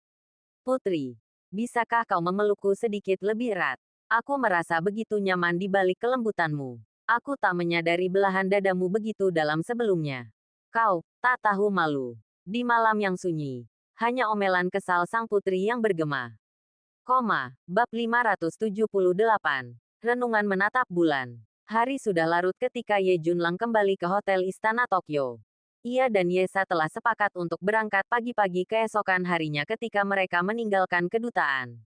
Putri, bisakah kau memelukku sedikit lebih erat? Aku merasa begitu nyaman di balik kelembutanmu. Aku tak menyadari belahan dadamu begitu dalam sebelumnya. Kau tak tahu malu. Di malam yang sunyi, hanya omelan kesal sang putri yang bergema. Bab 578. Renungan menatap bulan. Hari sudah larut ketika Ye Junlang kembali ke Hotel Istana Tokyo. Ia dan Yesa telah sepakat untuk berangkat pagi-pagi keesokan harinya ketika mereka meninggalkan kedutaan.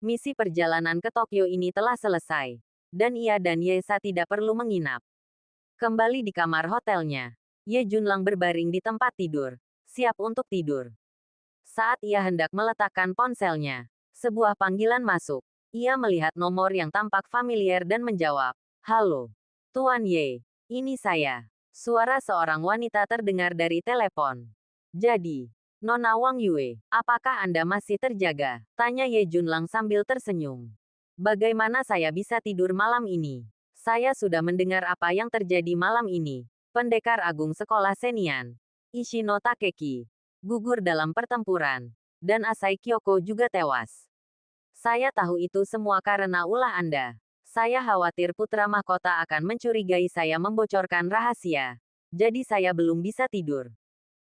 Misi perjalanan ke Tokyo ini telah selesai. Dan ia dan Yesa tidak perlu menginap. Kembali di kamar hotelnya, Ye Junlang berbaring di tempat tidur, siap untuk tidur. Saat ia hendak meletakkan ponselnya, sebuah panggilan masuk. Ia melihat nomor yang tampak familiar dan menjawab, halo, Tuan Ye, ini saya. Suara seorang wanita terdengar dari telepon. Jadi, Nona Wang Yue, apakah Anda masih terjaga? Tanya Ye Junlang sambil tersenyum. Bagaimana saya bisa tidur malam ini? Saya sudah mendengar apa yang terjadi malam ini. Pendekar Agung Sekolah Senian, Ishino Takeki, gugur dalam pertempuran. Dan Asai Kyoko juga tewas. Saya tahu itu semua karena ulah Anda. Saya khawatir putra mahkota akan mencurigai saya membocorkan rahasia. Jadi saya belum bisa tidur.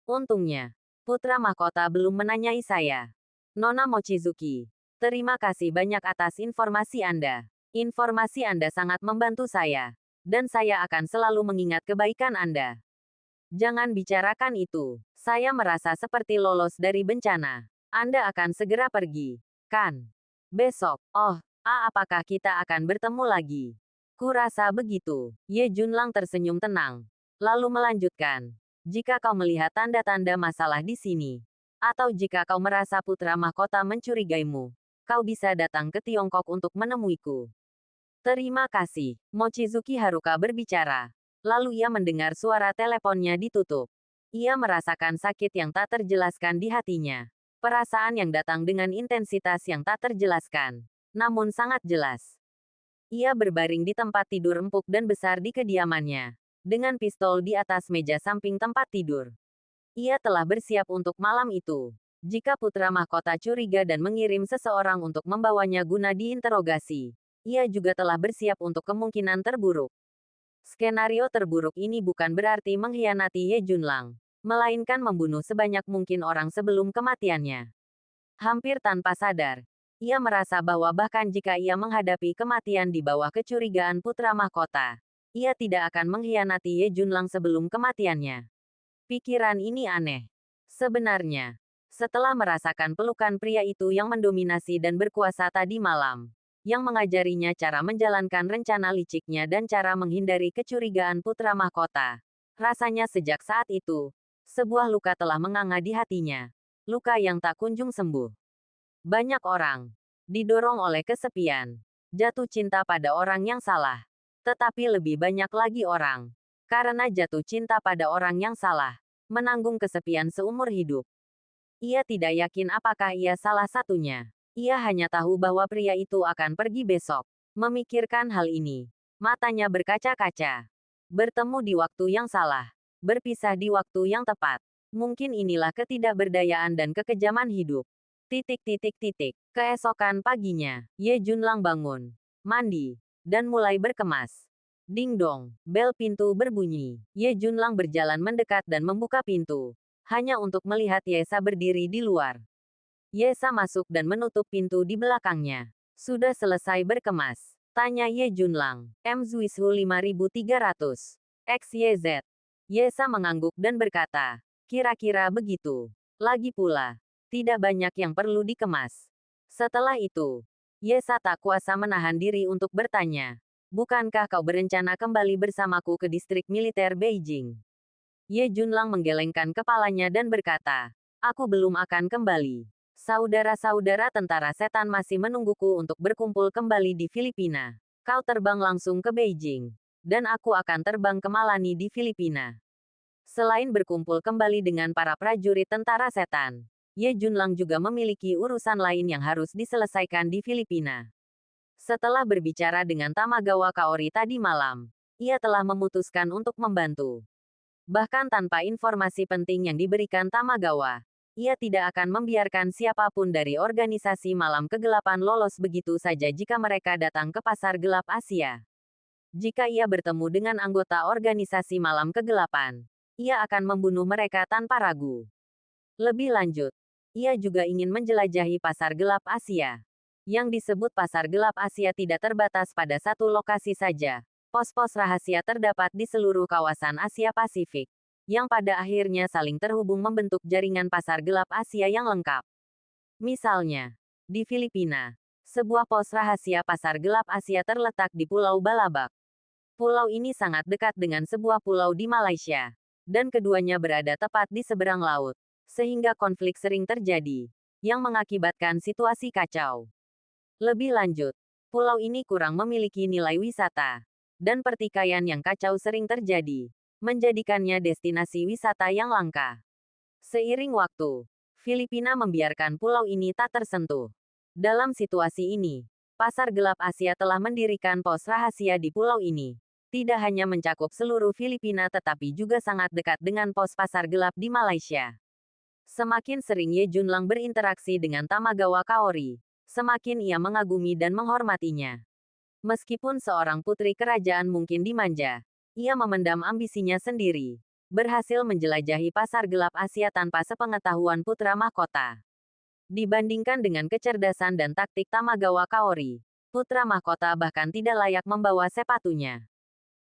Untungnya, putra mahkota belum menanyai saya. Nona Mochizuki, terima kasih banyak atas informasi Anda. Informasi Anda sangat membantu saya. Dan saya akan selalu mengingat kebaikan Anda. Jangan bicarakan itu. Saya merasa seperti lolos dari bencana. Anda akan segera pergi, kan? Besok, apakah kita akan bertemu lagi? Kurasa begitu. Ye Junlang tersenyum tenang. Lalu melanjutkan. Jika kau melihat tanda-tanda masalah di sini, atau jika kau merasa putra mahkota mencurigaimu, kau bisa datang ke Tiongkok untuk menemuiku. Terima kasih. Mochizuki Haruka berbicara. Lalu ia mendengar suara teleponnya ditutup. Ia merasakan sakit yang tak terjelaskan di hatinya. Perasaan yang datang dengan intensitas yang tak terjelaskan. Namun sangat jelas. Ia berbaring di tempat tidur empuk dan besar di kediamannya. Dengan pistol di atas meja samping tempat tidur. Ia telah bersiap untuk malam itu. Jika putra mahkota curiga dan mengirim seseorang untuk membawanya guna diinterogasi, ia juga telah bersiap untuk kemungkinan terburuk. Skenario terburuk ini bukan berarti mengkhianati Ye Junlang, melainkan membunuh sebanyak mungkin orang sebelum kematiannya. Hampir tanpa sadar, ia merasa bahwa bahkan jika ia menghadapi kematian di bawah kecurigaan putra mahkota, ia tidak akan mengkhianati Ye Junlang sebelum kematiannya. Pikiran ini aneh. Sebenarnya, setelah merasakan pelukan pria itu yang mendominasi dan berkuasa tadi malam, yang mengajarinya cara menjalankan rencana liciknya dan cara menghindari kecurigaan putra mahkota, rasanya sejak saat itu, sebuah luka telah menganga di hatinya. Luka yang tak kunjung sembuh. Banyak orang didorong oleh kesepian, jatuh cinta pada orang yang salah. Tetapi lebih banyak lagi orang, karena jatuh cinta pada orang yang salah, menanggung kesepian seumur hidup. Ia tidak yakin apakah ia salah satunya. Ia hanya tahu bahwa pria itu akan pergi besok. Memikirkan hal ini, matanya berkaca-kaca. Bertemu di waktu yang salah. Berpisah di waktu yang tepat. Mungkin inilah ketidakberdayaan dan kekejaman hidup. Keesokan paginya, Ye Junlang bangun, mandi, dan mulai berkemas. Ding dong, bel pintu berbunyi. Ye Junlang berjalan mendekat dan membuka pintu. Hanya untuk melihat Yesa berdiri di luar. Yesa masuk dan menutup pintu di belakangnya. Sudah selesai berkemas? Tanya Ye Junlang. Mzwishu 5300. XYZ. Yesa mengangguk dan berkata, kira-kira begitu. Lagi pula, tidak banyak yang perlu dikemas. Setelah itu, Yesa tak kuasa menahan diri untuk bertanya, bukankah kau berencana kembali bersamaku ke distrik militer Beijing? Ye Junlang menggelengkan kepalanya dan berkata, aku belum akan kembali. Saudara-saudara tentara setan masih menungguku untuk berkumpul kembali di Filipina. Kau terbang langsung ke Beijing. Dan aku akan terbang ke Malani di Filipina. Selain berkumpul kembali dengan para prajurit tentara setan, Ye Junlang juga memiliki urusan lain yang harus diselesaikan di Filipina. Setelah berbicara dengan Tamagawa Kaori tadi malam, ia telah memutuskan untuk membantu. Bahkan tanpa informasi penting yang diberikan Tamagawa, ia tidak akan membiarkan siapapun dari organisasi malam kegelapan lolos begitu saja jika mereka datang ke pasar gelap Asia. Jika ia bertemu dengan anggota organisasi malam kegelapan, ia akan membunuh mereka tanpa ragu. Lebih lanjut, ia juga ingin menjelajahi pasar gelap Asia. Yang disebut pasar gelap Asia tidak terbatas pada satu lokasi saja. Pos-pos rahasia terdapat di seluruh kawasan Asia Pasifik, yang pada akhirnya saling terhubung membentuk jaringan pasar gelap Asia yang lengkap. Misalnya, di Filipina, sebuah pos rahasia pasar gelap Asia terletak di Pulau Balabac. Pulau ini sangat dekat dengan sebuah pulau di Malaysia, dan keduanya berada tepat di seberang laut, sehingga konflik sering terjadi, yang mengakibatkan situasi kacau. Lebih lanjut, pulau ini kurang memiliki nilai wisata, dan pertikaian yang kacau sering terjadi, menjadikannya destinasi wisata yang langka. Seiring waktu, Filipina membiarkan pulau ini tak tersentuh. Dalam situasi ini, pasar gelap Asia telah mendirikan pos rahasia di pulau ini. Tidak hanya mencakup seluruh Filipina tetapi juga sangat dekat dengan pos pasar gelap di Malaysia. Semakin sering Ye Junlang berinteraksi dengan Tamagawa Kaori, semakin ia mengagumi dan menghormatinya. Meskipun seorang putri kerajaan mungkin dimanja, ia memendam ambisinya sendiri. Berhasil menjelajahi pasar gelap Asia tanpa sepengetahuan putra mahkota. Dibandingkan dengan kecerdasan dan taktik Tamagawa Kaori, putra mahkota bahkan tidak layak membawa sepatunya.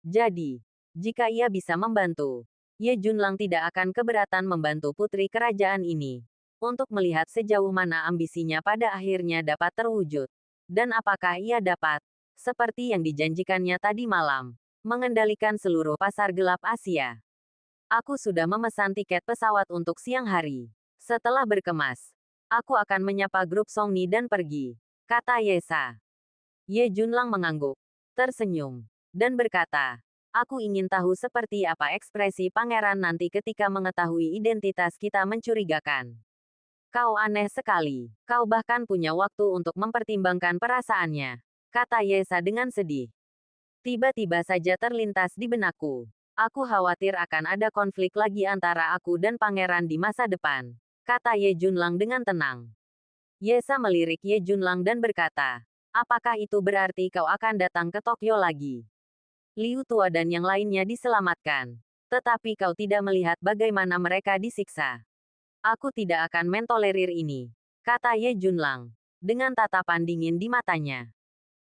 Jadi, jika ia bisa membantu, Ye Junlang tidak akan keberatan membantu putri kerajaan ini untuk melihat sejauh mana ambisinya pada akhirnya dapat terwujud. Dan apakah ia dapat, seperti yang dijanjikannya tadi malam, mengendalikan seluruh pasar gelap Asia. Aku sudah memesan tiket pesawat untuk siang hari. Setelah berkemas, aku akan menyapa grup Songni dan pergi, kata Yesa. Ye Junlang mengangguk, tersenyum, dan berkata, aku ingin tahu seperti apa ekspresi pangeran nanti ketika mengetahui identitas kita mencurigakan. Kau aneh sekali, kau bahkan punya waktu untuk mempertimbangkan perasaannya, kata Yesa dengan sedih. Tiba-tiba saja terlintas di benakku. Aku khawatir akan ada konflik lagi antara aku dan pangeran di masa depan, kata Ye Junlang dengan tenang. Yesa melirik Ye Junlang dan berkata, apakah itu berarti kau akan datang ke Tokyo lagi? Liu Tua dan yang lainnya diselamatkan. Tetapi kau tidak melihat bagaimana mereka disiksa. Aku tidak akan mentolerir ini, kata Ye Junlang, dengan tatapan dingin di matanya.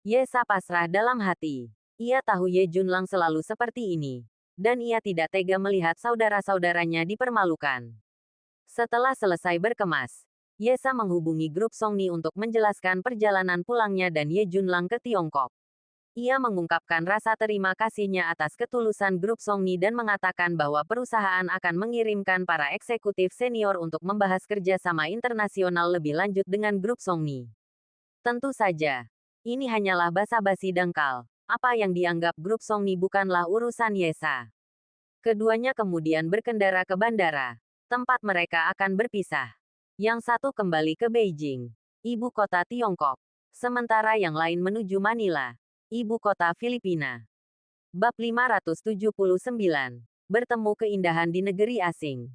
Yesa pasrah dalam hati. Ia tahu Ye Junlang selalu seperti ini. Dan ia tidak tega melihat saudara-saudaranya dipermalukan. Setelah selesai berkemas, Yesa menghubungi grup Songni untuk menjelaskan perjalanan pulangnya dan Ye Junlang ke Tiongkok. Ia mengungkapkan rasa terima kasihnya atas ketulusan grup Songni dan mengatakan bahwa perusahaan akan mengirimkan para eksekutif senior untuk membahas kerjasama internasional lebih lanjut dengan grup Songni. Tentu saja, ini hanyalah basa-basi dangkal. Apa yang dianggap grup Songni bukanlah urusan Yesa. Keduanya kemudian berkendara ke bandara, tempat mereka akan berpisah. Yang satu kembali ke Beijing, ibu kota Tiongkok, sementara yang lain menuju Manila, ibu kota Filipina. Bab 579. Bertemu keindahan di negeri asing.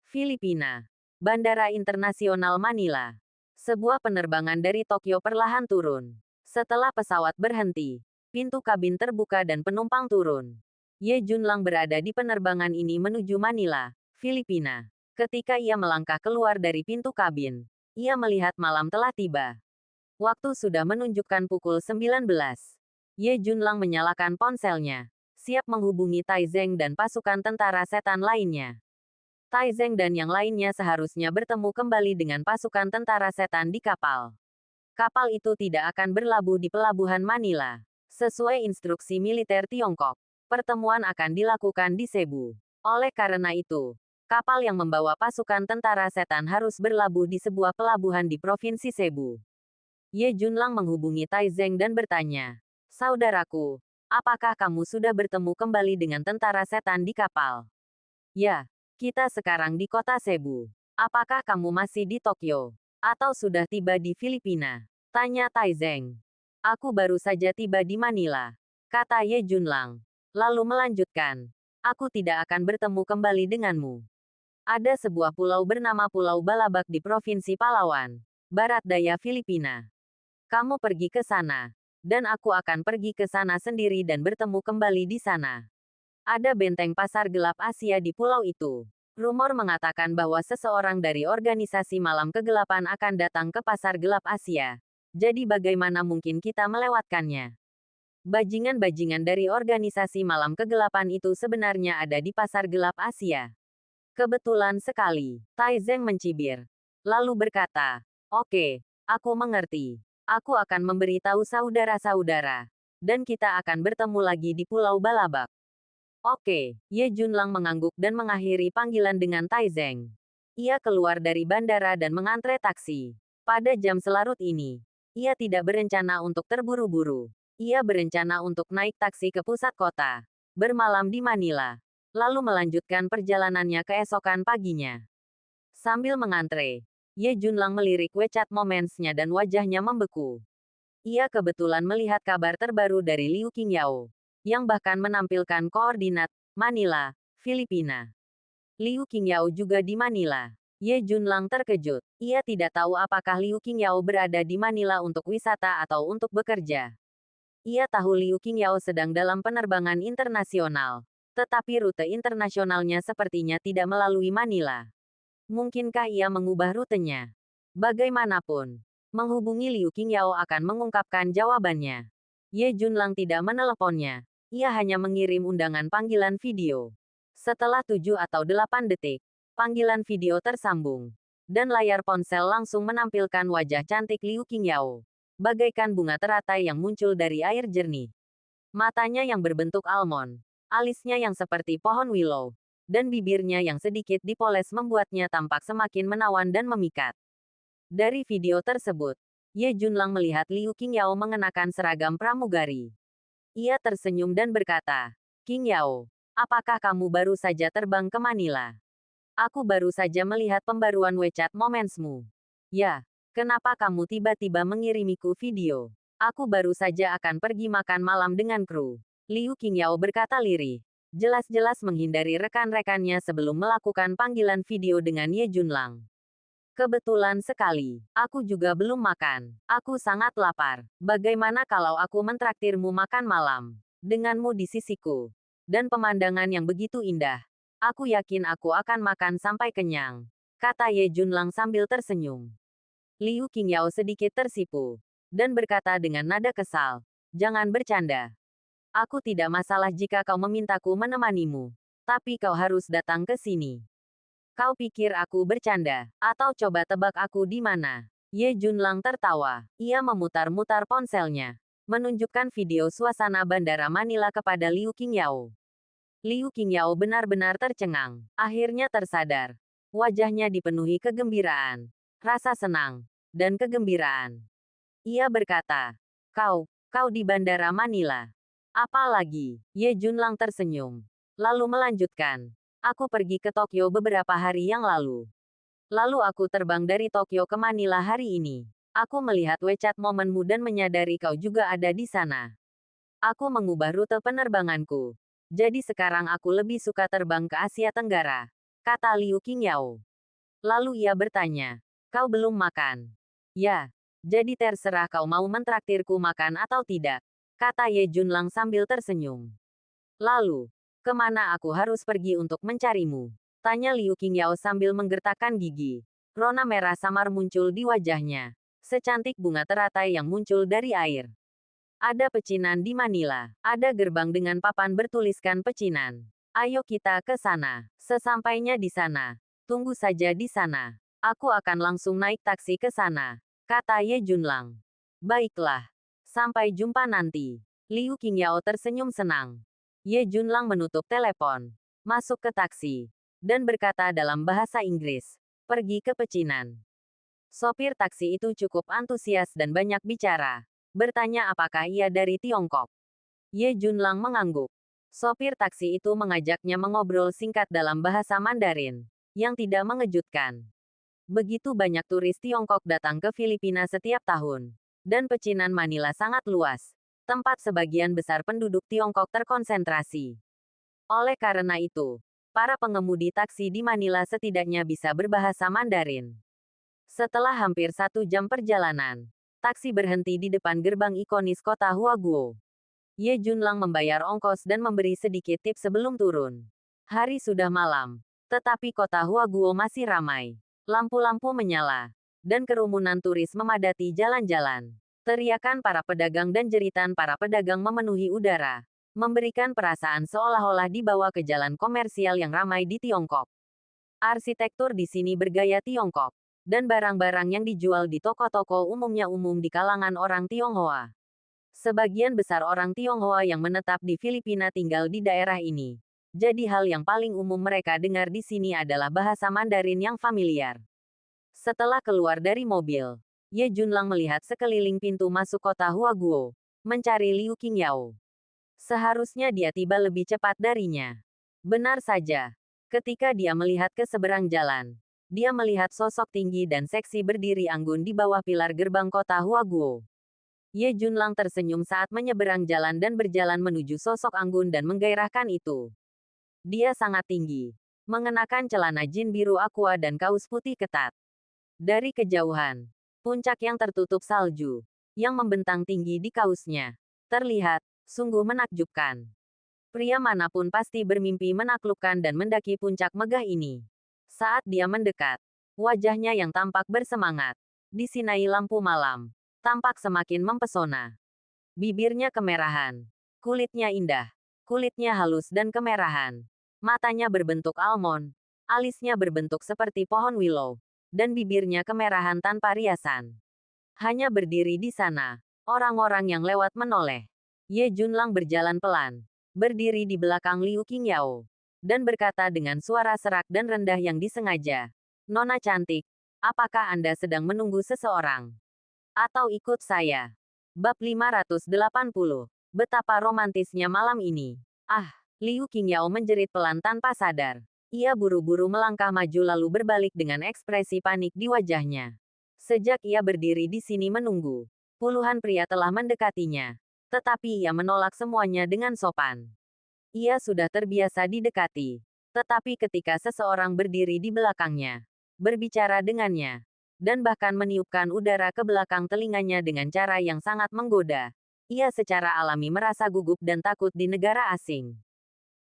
Filipina. Bandara Internasional Manila. Sebuah penerbangan dari Tokyo perlahan turun. Setelah pesawat berhenti, pintu kabin terbuka dan penumpang turun. Ye Junlang berada di penerbangan ini menuju Manila, Filipina. Ketika ia melangkah keluar dari pintu kabin, ia melihat malam telah tiba. Waktu sudah menunjukkan pukul 19. Ye Junlang menyalakan ponselnya, siap menghubungi Taizeng dan pasukan tentara setan lainnya. Taizeng dan yang lainnya seharusnya bertemu kembali dengan pasukan tentara setan di kapal. Kapal itu tidak akan berlabuh di pelabuhan Manila. Sesuai instruksi militer Tiongkok, pertemuan akan dilakukan di Cebu. Oleh karena itu, kapal yang membawa pasukan tentara setan harus berlabuh di sebuah pelabuhan di Provinsi Cebu. Ye Junlang menghubungi Taizeng dan bertanya, saudaraku, apakah kamu sudah bertemu kembali dengan tentara setan di kapal? Ya, kita sekarang di kota Cebu. Apakah kamu masih di Tokyo? Atau sudah tiba di Filipina? Tanya Taizeng. Aku baru saja tiba di Manila, kata Ye Junlang. Lalu melanjutkan, aku tidak akan bertemu kembali denganmu. Ada sebuah pulau bernama Pulau Balabak di Provinsi Palawan, barat daya Filipina. Kamu pergi ke sana, dan aku akan pergi ke sana sendiri dan bertemu kembali di sana. Ada benteng pasar gelap Asia di pulau itu. Rumor mengatakan bahwa seseorang dari organisasi malam kegelapan akan datang ke pasar gelap Asia. Jadi bagaimana mungkin kita melewatkannya? Bajingan-bajingan dari organisasi malam kegelapan itu sebenarnya ada di pasar gelap Asia. Kebetulan sekali, Taizeng mencibir. Lalu berkata, oke, aku mengerti. Aku akan memberitahu saudara-saudara. Dan kita akan bertemu lagi di Pulau Balabak. Oke, Ye Junlang mengangguk dan mengakhiri panggilan dengan Taizeng. Ia keluar dari bandara dan mengantre taksi. Pada jam selarut ini, ia tidak berencana untuk terburu-buru. Ia berencana untuk naik taksi ke pusat kota, bermalam di Manila, lalu melanjutkan perjalanannya keesokan paginya. Sambil mengantre, Ye Junlang melirik WeChat Moments-nya dan wajahnya membeku. Ia kebetulan melihat kabar terbaru dari Liu Qingyao, yang bahkan menampilkan koordinat Manila, Filipina. Liu Qingyao juga di Manila. Ye Junlang terkejut. Ia tidak tahu apakah Liu Qingyao berada di Manila untuk wisata atau untuk bekerja. Ia tahu Liu Qingyao sedang dalam penerbangan internasional, tetapi rute internasionalnya sepertinya tidak melalui Manila. Mungkinkah ia mengubah rutenya? Bagaimanapun, menghubungi Liu Qingyao akan mengungkapkan jawabannya. Ye Junlang tidak meneleponnya. Ia hanya mengirim undangan panggilan video. Setelah 7 atau 8 detik, panggilan video tersambung. Dan layar ponsel langsung menampilkan wajah cantik Liu Qingyao. Bagaikan bunga teratai yang muncul dari air jernih. Matanya yang berbentuk almond, alisnya yang seperti pohon willow, dan bibirnya yang sedikit dipoles membuatnya tampak semakin menawan dan memikat. Dari video tersebut, Ye Junlang melihat Liu Qingyao mengenakan seragam pramugari. Ia tersenyum dan berkata, "Qingyao, apakah kamu baru saja terbang ke Manila? Aku baru saja melihat pembaruan WeChat Moments-mu. Ya, kenapa kamu tiba-tiba mengirimiku video? Aku baru saja akan pergi makan malam dengan kru." Liu Qingyao berkata lirih. Jelas-jelas menghindari rekan-rekannya sebelum melakukan panggilan video dengan Ye Junlang. "Kebetulan sekali, aku juga belum makan. Aku sangat lapar. Bagaimana kalau aku mentraktirmu makan malam? Denganmu di sisiku, dan pemandangan yang begitu indah. Aku yakin aku akan makan sampai kenyang," kata Ye Junlang sambil tersenyum. Liu Qingyao sedikit tersipu, dan berkata dengan nada kesal, "Jangan bercanda. Aku tidak masalah jika kau memintaku menemanimu. Tapi kau harus datang ke sini. Kau pikir aku bercanda? Atau coba tebak aku di mana?" Ye Junlang tertawa. Ia memutar-mutar ponselnya, menunjukkan video suasana bandara Manila kepada Liu Qingyao. Liu Qingyao benar-benar tercengang. Akhirnya tersadar. Wajahnya dipenuhi kegembiraan, rasa senang, dan kegembiraan. Ia berkata, kau di bandara Manila. Apa lagi?" Ye Junlang tersenyum. Lalu melanjutkan. "Aku pergi ke Tokyo beberapa hari yang lalu. Lalu aku terbang dari Tokyo ke Manila hari ini. Aku melihat WeChat momenmu dan menyadari kau juga ada di sana. Aku mengubah rute penerbanganku. Jadi sekarang aku lebih suka terbang ke Asia Tenggara," kata Liu Qingyao. Lalu ia bertanya, "Kau belum makan?" "Ya, jadi terserah kau mau mentraktirku makan atau tidak," kata Ye Junlang sambil tersenyum. "Lalu, kemana aku harus pergi untuk mencarimu?" tanya Liu Qingyao sambil menggertakkan gigi. Rona merah samar muncul di wajahnya, secantik bunga teratai yang muncul dari air. "Ada pecinan di Manila. Ada gerbang dengan papan bertuliskan pecinan. Ayo kita ke sana. Sesampainya di sana, tunggu saja di sana. Aku akan langsung naik taksi ke sana," kata Ye Junlang. "Baiklah. Sampai jumpa nanti." Liu Qingyao tersenyum senang. Ye Junlang menutup telepon, masuk ke taksi, dan berkata dalam bahasa Inggris, "Pergi ke pecinan." Sopir taksi itu cukup antusias dan banyak bicara. Bertanya apakah ia dari Tiongkok. Ye Junlang mengangguk. Sopir taksi itu mengajaknya mengobrol singkat dalam bahasa Mandarin, yang tidak mengejutkan. Begitu banyak turis Tiongkok datang ke Filipina setiap tahun. Dan pecinan Manila sangat luas, tempat sebagian besar penduduk Tiongkok terkonsentrasi. Oleh karena itu, para pengemudi taksi di Manila setidaknya bisa berbahasa Mandarin. Setelah hampir 1 jam perjalanan, taksi berhenti di depan gerbang ikonis kota Huaguo. Ye Junlang membayar ongkos dan memberi sedikit tip sebelum turun. Hari sudah malam, tetapi kota Huaguo masih ramai. Lampu-lampu menyala, dan kerumunan turis memadati jalan-jalan. Teriakan para pedagang dan jeritan para pedagang memenuhi udara, memberikan perasaan seolah-olah dibawa ke jalan komersial yang ramai di Tiongkok. Arsitektur di sini bergaya Tiongkok, dan barang-barang yang dijual di toko-toko umumnya umum di kalangan orang Tionghoa. Sebagian besar orang Tionghoa yang menetap di Filipina tinggal di daerah ini. Jadi hal yang paling umum mereka dengar di sini adalah bahasa Mandarin yang familiar. Setelah keluar dari mobil, Ye Junlang melihat sekeliling pintu masuk kota Huaguo, mencari Liu Qingyao. Seharusnya dia tiba lebih cepat darinya. Benar saja. Ketika dia melihat ke seberang jalan, dia melihat sosok tinggi dan seksi berdiri anggun di bawah pilar gerbang kota Huaguo. Ye Junlang tersenyum saat menyeberang jalan dan berjalan menuju sosok anggun dan menggairahkan itu. Dia sangat tinggi, mengenakan celana jin biru aqua dan kaus putih ketat. Dari kejauhan, puncak yang tertutup salju, yang membentang tinggi di kausnya, terlihat sungguh menakjubkan. Pria manapun pasti bermimpi menaklukkan dan mendaki puncak megah ini. Saat dia mendekat, wajahnya yang tampak bersemangat, disinai lampu malam, tampak semakin mempesona. Bibirnya kemerahan, kulitnya indah, kulitnya halus dan kemerahan. Matanya berbentuk almond, alisnya berbentuk seperti pohon willow, dan bibirnya kemerahan tanpa riasan. Hanya berdiri di sana, orang-orang yang lewat menoleh. Ye Junlang berjalan pelan, berdiri di belakang Liu Qingyao, dan berkata dengan suara serak dan rendah yang disengaja. Nona cantik, apakah Anda sedang menunggu seseorang? Atau ikut saya? Bab 580. Betapa romantisnya malam ini. Ah, Liu Qingyao menjerit pelan tanpa sadar. Ia buru-buru melangkah maju lalu berbalik dengan ekspresi panik di wajahnya. Sejak ia berdiri di sini menunggu, puluhan pria telah mendekatinya. Tetapi ia menolak semuanya dengan sopan. Ia sudah terbiasa didekati. Tetapi ketika seseorang berdiri di belakangnya, berbicara dengannya, dan bahkan meniupkan udara ke belakang telinganya dengan cara yang sangat menggoda, ia secara alami merasa gugup dan takut di negara asing.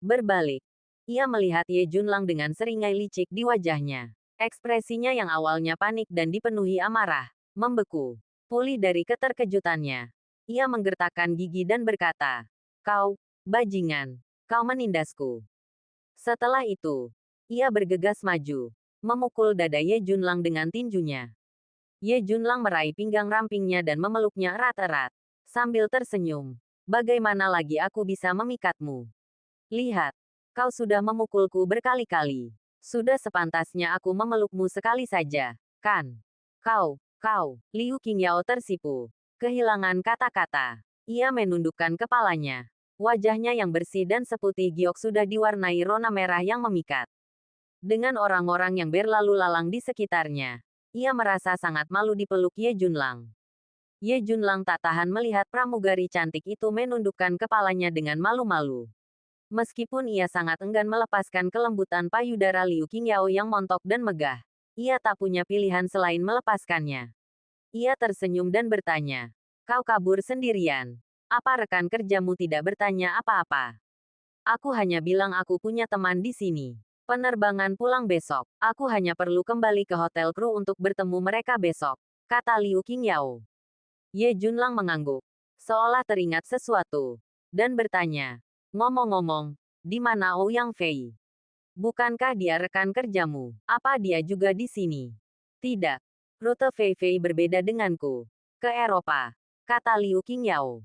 Berbalik, ia melihat Ye Junlang dengan seringai licik di wajahnya. Ekspresinya yang awalnya panik dan dipenuhi amarah, membeku. Pulih dari keterkejutannya, ia menggertakkan gigi dan berkata, "Kau, bajingan, kau menindasku." Setelah itu, ia bergegas maju, memukul dada Ye Junlang dengan tinjunya. Ye Junlang meraih pinggang rampingnya dan memeluknya erat-erat, sambil tersenyum. "Bagaimana lagi aku bisa memikatmu? Lihat, kau sudah memukulku berkali-kali. Sudah sepantasnya aku memelukmu sekali saja, kan? Kau. Liu Qingyao tersipu. Kehilangan kata-kata. Ia menundukkan kepalanya. Wajahnya yang bersih dan seputih giok sudah diwarnai rona merah yang memikat. Dengan orang-orang yang berlalu lalang di sekitarnya, ia merasa sangat malu dipeluk Ye Junlang. Ye Junlang tak tahan melihat pramugari cantik itu menundukkan kepalanya dengan malu-malu. Meskipun ia sangat enggan melepaskan kelembutan payudara Liu Qingyao yang montok dan megah, ia tak punya pilihan selain melepaskannya. Ia tersenyum dan bertanya, "Kau kabur sendirian? Apa rekan kerjamu tidak bertanya apa-apa? Aku hanya bilang aku punya teman di sini. Penerbangan pulang besok. Aku hanya perlu kembali ke hotel kru untuk bertemu mereka besok," kata Liu Qingyao. Ye Junlang mengangguk, seolah teringat sesuatu, dan bertanya, "Ngomong-ngomong, di mana Ouyang Fei? Bukankah dia rekan kerjamu? Apa dia juga di sini?" "Tidak. Rute Fei Fei berbeda denganku. Ke Eropa," kata Liu Qingyao.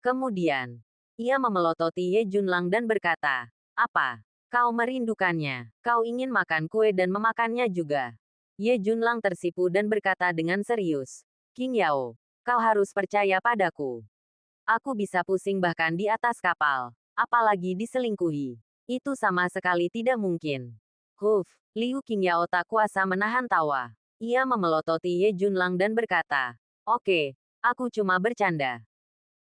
Kemudian, ia memelototi Ye Junlang dan berkata, "Apa? Kau merindukannya? Kau ingin makan kue dan memakannya juga?" Ye Junlang tersipu dan berkata dengan serius, "Qingyao, kau harus percaya padaku. Aku bisa pusing bahkan di atas kapal, apalagi diselingkuhi. Itu sama sekali tidak mungkin." Liu Qingyao tak kuasa menahan tawa. Ia memelototi Ye Junlang dan berkata, "Oke, aku cuma bercanda.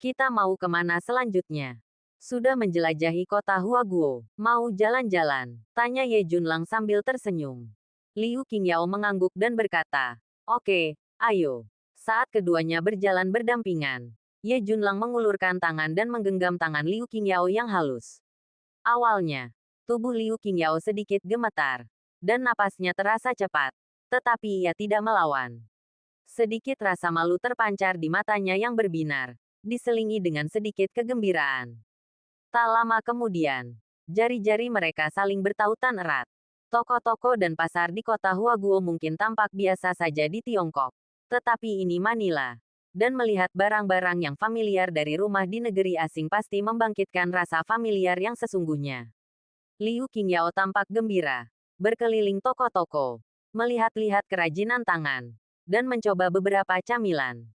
Kita mau kemana selanjutnya?" "Sudah menjelajahi kota Huaguo. Mau jalan-jalan?" tanya Ye Junlang sambil tersenyum. Liu Qingyao mengangguk dan berkata, "Oke, ayo." Saat keduanya berjalan berdampingan, Ye Junlang mengulurkan tangan dan menggenggam tangan Liu Qingyao yang halus. Awalnya, tubuh Liu Qingyao sedikit gemetar, dan napasnya terasa cepat, tetapi ia tidak melawan. Sedikit rasa malu terpancar di matanya yang berbinar, diselingi dengan sedikit kegembiraan. Tak lama kemudian, jari-jari mereka saling bertautan erat. Toko-toko dan pasar di kota Huaguo mungkin tampak biasa saja di Tiongkok, tetapi ini Manila. Dan melihat barang-barang yang familiar dari rumah di negeri asing pasti membangkitkan rasa familiar yang sesungguhnya. Liu Qingyao tampak gembira, berkeliling toko-toko, melihat-lihat kerajinan tangan, dan mencoba beberapa camilan.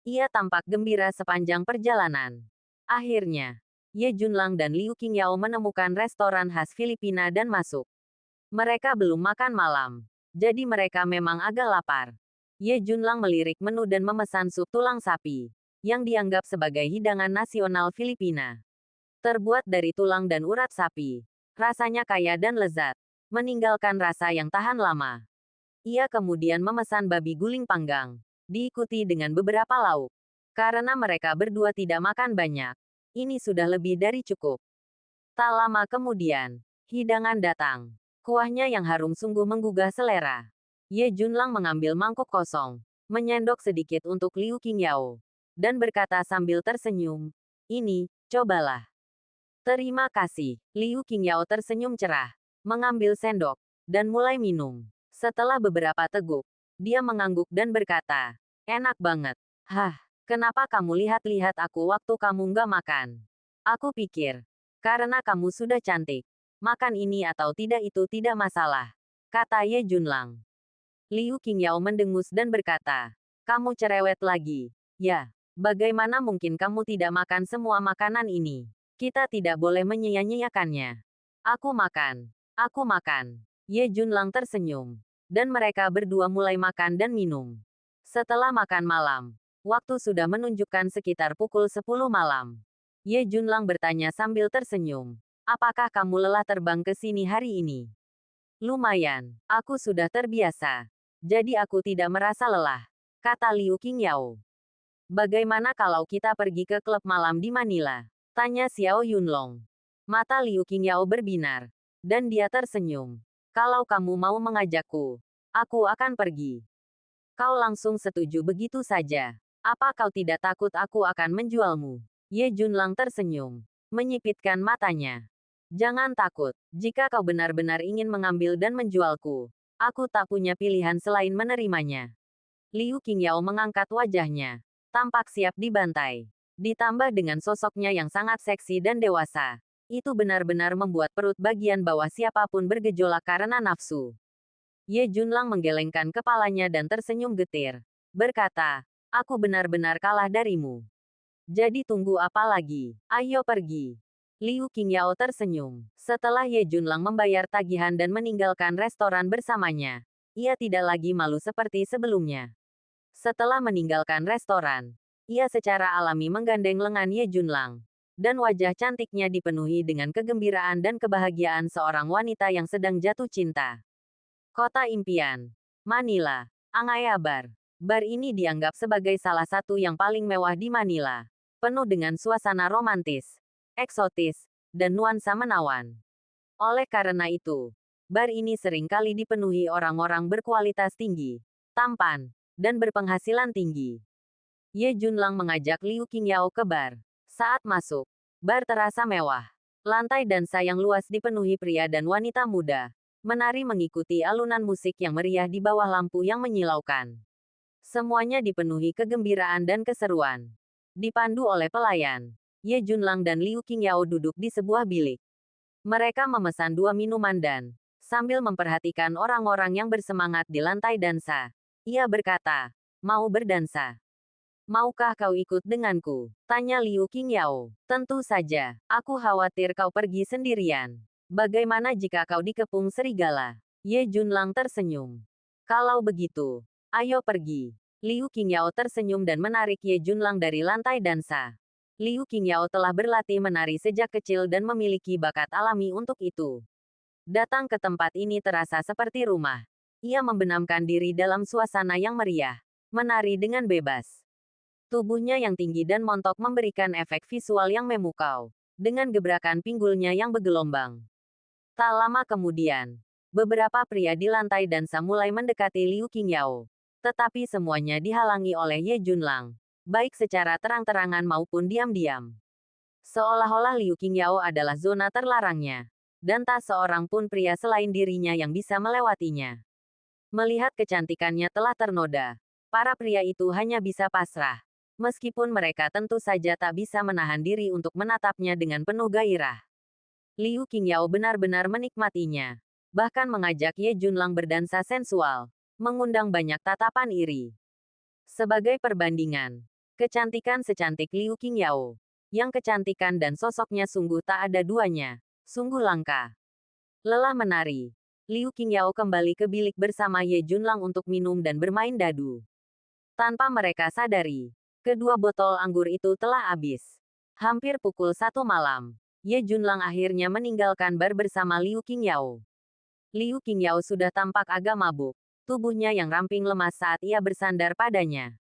Ia tampak gembira sepanjang perjalanan. Akhirnya, Ye Junlang dan Liu Qingyao menemukan restoran khas Filipina dan masuk. Mereka belum makan malam, jadi mereka memang agak lapar. Ye Junlang melirik menu dan memesan sup tulang sapi, yang dianggap sebagai hidangan nasional Filipina. Terbuat dari tulang dan urat sapi, rasanya kaya dan lezat, meninggalkan rasa yang tahan lama. Ia kemudian memesan babi guling panggang, diikuti dengan beberapa lauk. Karena mereka berdua tidak makan banyak, ini sudah lebih dari cukup. Tak lama kemudian, hidangan datang. Kuahnya yang harum sungguh menggugah selera. Ye Junlang mengambil mangkuk kosong, menyendok sedikit untuk Liu Qingyao, dan berkata sambil tersenyum, "Ini, cobalah." "Terima kasih." Liu Qingyao tersenyum cerah, mengambil sendok, dan mulai minum. Setelah beberapa teguk, dia mengangguk dan berkata, "Enak banget." "Hah, kenapa kamu lihat-lihat aku waktu kamu nggak makan?" "Aku pikir, karena kamu sudah cantik. Makan ini atau tidak itu tidak masalah," kata Ye Junlang. Liu Qingyao mendengus dan berkata, "Kamu cerewet lagi. Ya, bagaimana mungkin kamu tidak makan semua makanan ini? Kita tidak boleh menyia-nyiakannya." "Aku makan. Aku makan." Ye Junlang tersenyum. Dan mereka berdua mulai makan dan minum. Setelah makan malam, waktu sudah menunjukkan sekitar pukul 10 malam. Ye Junlang bertanya sambil tersenyum, "Apakah kamu lelah terbang ke sini hari ini?" "Lumayan, aku sudah terbiasa. Jadi aku tidak merasa lelah," kata Liu Qingyao. "Bagaimana kalau kita pergi ke klub malam di Manila?" tanya Xiao Yunlong. Mata Liu Qingyao berbinar, dan dia tersenyum. "Kalau kamu mau mengajakku, aku akan pergi." "Kau langsung setuju begitu saja. Apa kau tidak takut aku akan menjualmu?" Ye Junlang tersenyum, menyipitkan matanya. "Jangan takut, jika kau benar-benar ingin mengambil dan menjualku, aku tak punya pilihan selain menerimanya." Liu Qingyao mengangkat wajahnya, tampak siap dibantai. Ditambah dengan sosoknya yang sangat seksi dan dewasa, itu benar-benar membuat perut bagian bawah siapapun bergejolak karena nafsu. Ye Junlang menggelengkan kepalanya dan tersenyum getir, berkata, "Aku benar-benar kalah darimu. Jadi tunggu apa lagi? Ayo pergi." Liu Qingyao tersenyum. Setelah Ye Junlang membayar tagihan dan meninggalkan restoran bersamanya, ia tidak lagi malu seperti sebelumnya. Setelah meninggalkan restoran, ia secara alami menggandeng lengan Ye Junlang, dan wajah cantiknya dipenuhi dengan kegembiraan dan kebahagiaan seorang wanita yang sedang jatuh cinta. Kota Impian, Manila, Angaya Bar. Bar ini dianggap sebagai salah satu yang paling mewah di Manila, penuh dengan suasana romantis, eksotis, dan nuansa menawan. Oleh karena itu, bar ini sering kali dipenuhi orang-orang berkualitas tinggi, tampan, dan berpenghasilan tinggi. Ye Junlang mengajak Liu Qingyao ke bar. Saat masuk, bar terasa mewah. Lantai dansa yang luas dipenuhi pria dan wanita muda, menari mengikuti alunan musik yang meriah di bawah lampu yang menyilaukan. Semuanya dipenuhi kegembiraan dan keseruan. Dipandu oleh pelayan, Ye Junlang dan Liu Qingyao duduk di sebuah bilik. Mereka memesan 2 minuman dan, sambil memperhatikan orang-orang yang bersemangat di lantai dansa, ia berkata, "Mau berdansa? Maukah kau ikut denganku?" tanya Liu Qingyao. "Tentu saja, aku khawatir kau pergi sendirian. Bagaimana jika kau dikepung serigala?" Ye Junlang tersenyum. "Kalau begitu, ayo pergi." Liu Qingyao tersenyum dan menarik Ye Junlang dari lantai dansa. Liu Qingyao telah berlatih menari sejak kecil dan memiliki bakat alami untuk itu. Datang ke tempat ini terasa seperti rumah. Ia membenamkan diri dalam suasana yang meriah, menari dengan bebas. Tubuhnya yang tinggi dan montok memberikan efek visual yang memukau, dengan gebrakan pinggulnya yang bergelombang. Tak lama kemudian, beberapa pria di lantai dansa mulai mendekati Liu Qingyao, tetapi semuanya dihalangi oleh Ye Junlang, baik secara terang-terangan maupun diam-diam. Seolah-olah Liu Qingyao adalah zona terlarangnya, dan tak seorang pun pria selain dirinya yang bisa melewatinya. Melihat kecantikannya telah ternoda, para pria itu hanya bisa pasrah, meskipun mereka tentu saja tak bisa menahan diri untuk menatapnya dengan penuh gairah. Liu Qingyao benar-benar menikmatinya, bahkan mengajak Ye Junlang berdansa sensual, mengundang banyak tatapan iri. Sebagai perbandingan, kecantikan secantik Liu Qingyao Yang kecantikan dan sosoknya sungguh tak ada duanya. Sungguh langka. Lelah menari. Liu Qingyao kembali ke bilik bersama Ye Junlang untuk minum dan bermain dadu. Tanpa mereka sadari, kedua botol anggur itu telah habis. Hampir pukul 1 malam, Ye Junlang akhirnya meninggalkan bar bersama Liu Qingyao. Liu Qingyao sudah tampak agak mabuk. Tubuhnya yang ramping lemas saat ia bersandar padanya.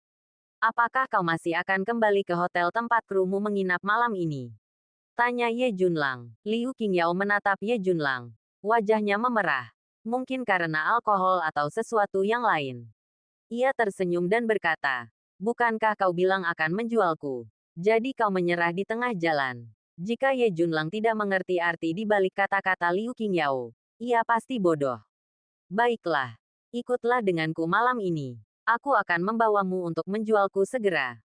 Apakah kau masih akan kembali ke hotel tempat krumu menginap malam ini? Tanya Ye Junlang. Liu Qingyao menatap Ye Junlang. Wajahnya memerah. Mungkin karena alkohol atau sesuatu yang lain. Ia tersenyum dan berkata, bukankah kau bilang akan menjualku? Jadi kau menyerah di tengah jalan. Jika Ye Junlang tidak mengerti arti di balik kata-kata Liu Qingyao, ia pasti bodoh. Baiklah, ikutlah denganku malam ini. Aku akan membawamu untuk menjualku segera.